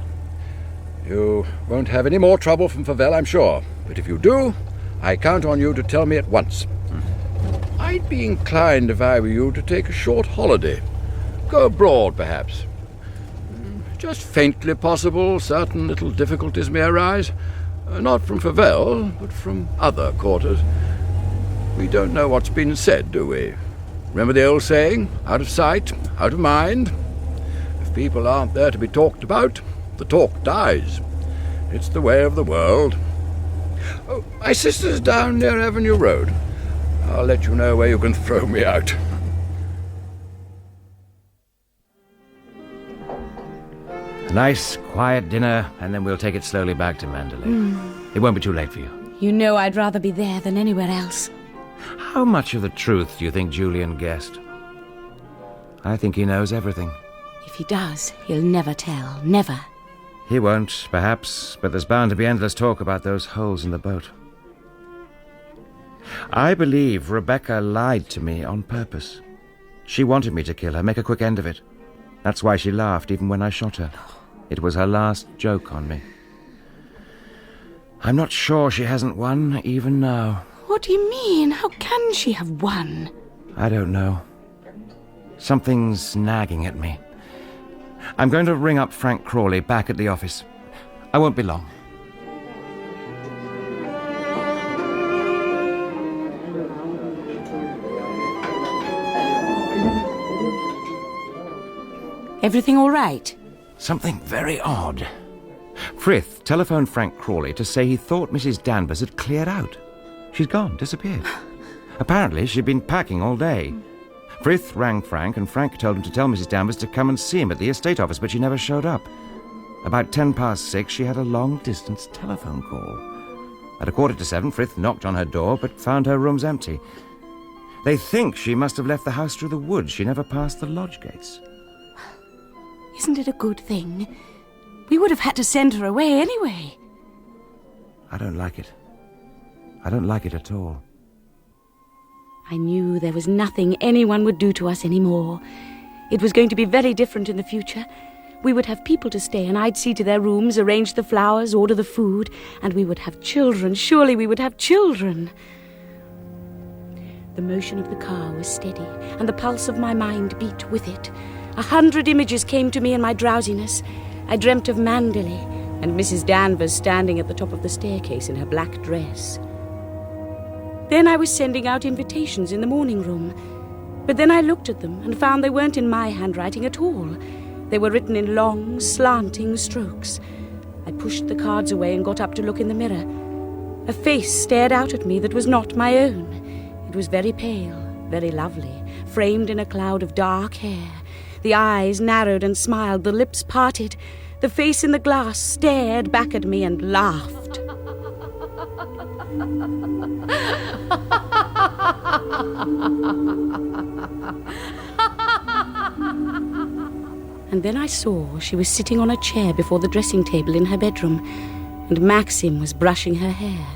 You won't have any more trouble from Favell, I'm sure. But if you do, I count on you to tell me at once. I'd be inclined, if I were you, to take a short holiday. Go abroad, perhaps. Just faintly possible, certain little difficulties may arise. Not from Favell, but from other quarters. We don't know what's been said, do we? Remember the old saying, out of sight, out of mind? If people aren't there to be talked about, the talk dies. It's the way of the world. Oh, my sister's down near Avenue Road. I'll let you know where you can throw me out. A nice, quiet dinner, and then we'll take it slowly back to Manderley. It won't be too late for you. You know I'd rather be there than anywhere else. How much of the truth do you think Julian guessed? I think he knows everything. If he does, he'll never tell. Never. He won't, perhaps, but there's bound to be endless talk about those holes in the boat. I believe Rebecca lied to me on purpose. She wanted me to kill her, make a quick end of it. That's why she laughed even when I shot her. It was her last joke on me. I'm not sure she hasn't won, even now. What do you mean? How can she have won? I don't know. Something's nagging at me. I'm going to ring up Frank Crawley back at the office. I won't be long. Everything all right? Something very odd. Frith telephoned Frank Crawley to say he thought Mrs. Danvers had cleared out. She's gone, disappeared. Apparently she'd been packing all day. Frith rang Frank, and Frank told him to tell Mrs. Danvers to come and see him at the estate office, but she never showed up. About 6:10, she had a long-distance telephone call. At 7:15, Frith knocked on her door, but found her rooms empty. They think she must have left the house through the woods. She never passed the lodge gates. Isn't it a good thing? We would have had to send her away anyway. I don't like it. I don't like it at all. I knew there was nothing anyone would do to us anymore. It was going to be very different in the future. We would have people to stay, and I'd see to their rooms, arrange the flowers, order the food, and we would have children. Surely we would have children. The motion of the car was steady, and the pulse of my mind beat with it. 100 images came to me in my drowsiness. I dreamt of Manderley and Mrs. Danvers standing at the top of the staircase in her black dress. Then I was sending out invitations in the morning room. But then I looked at them and found they weren't in my handwriting at all. They were written in long, slanting strokes. I pushed the cards away and got up to look in the mirror. A face stared out at me that was not my own. It was very pale, very lovely, framed in a cloud of dark hair. The eyes narrowed and smiled, the lips parted. The face in the glass stared back at me and laughed. And then I saw she was sitting on a chair before the dressing table in her bedroom, and Maxim was brushing her hair.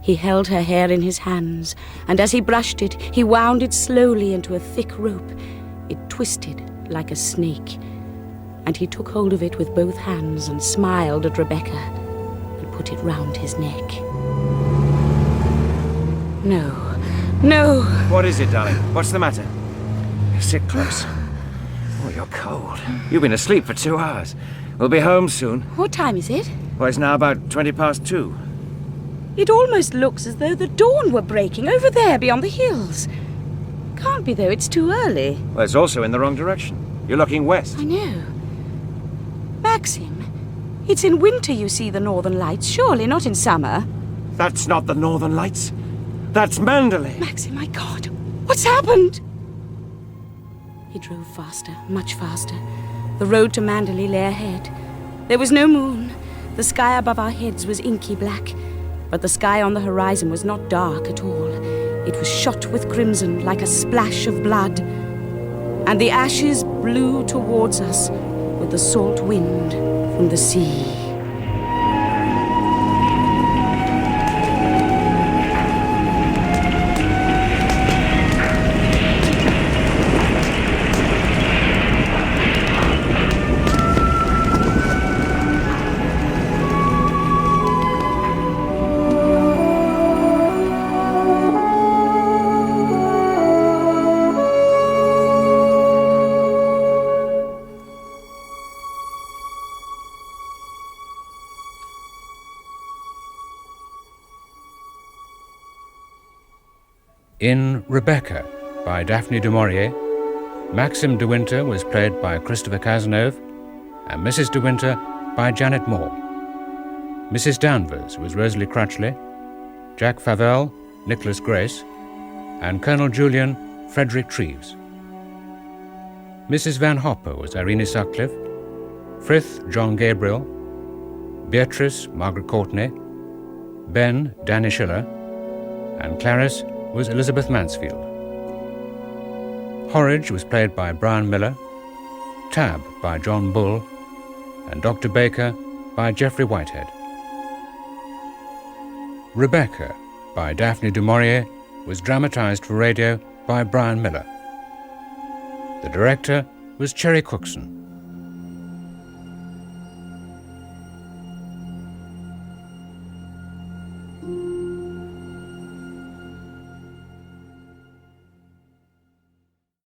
He held her hair in his hands, and as he brushed it, he wound it slowly into a thick rope. It twisted like a snake, and he took hold of it with both hands and smiled at Rebecca and put it round his neck. No, no. What is it, darling? What's the matter? Sit close. Oh, you're cold. You've been asleep for 2 hours. We'll be home soon. What time is it? Well, it's now about 2:20. It almost looks as though the dawn were breaking over there beyond the hills. Can't be, though. It's too early. Well, it's also in the wrong direction. You're looking west. I know. Maxim, It's in winter you see the northern lights, surely not in summer. That's not the Northern Lights. That's Manderley. Maxim, my God, what's happened? He drove faster, much faster. The road to Manderley lay ahead. There was no moon. The sky above our heads was inky black, but the sky on the horizon was not dark at all. It was shot with crimson, like a splash of blood. And the ashes blew towards us with the salt wind from the sea. In Rebecca by Daphne du Maurier, Maxim de Winter was played by Christopher Cazenove and Mrs. de Winter by Janet Moore. Mrs. Danvers was Rosalie Crutchley, Jack Favell, Nicholas Grace, and Colonel Julian, Frederick Treves. Mrs. Van Hopper was Irene Sutcliffe, Frith, John Gabriel, Beatrice, Margaret Courtney, Ben, Danny Schiller, and Clarice was Elizabeth Mansfield. Horridge was played by Brian Miller, Tab by John Bull, and Dr. Baker by Geoffrey Whitehead. Rebecca by Daphne du Maurier was dramatized for radio by Brian Miller. The director was Cherry Cookson.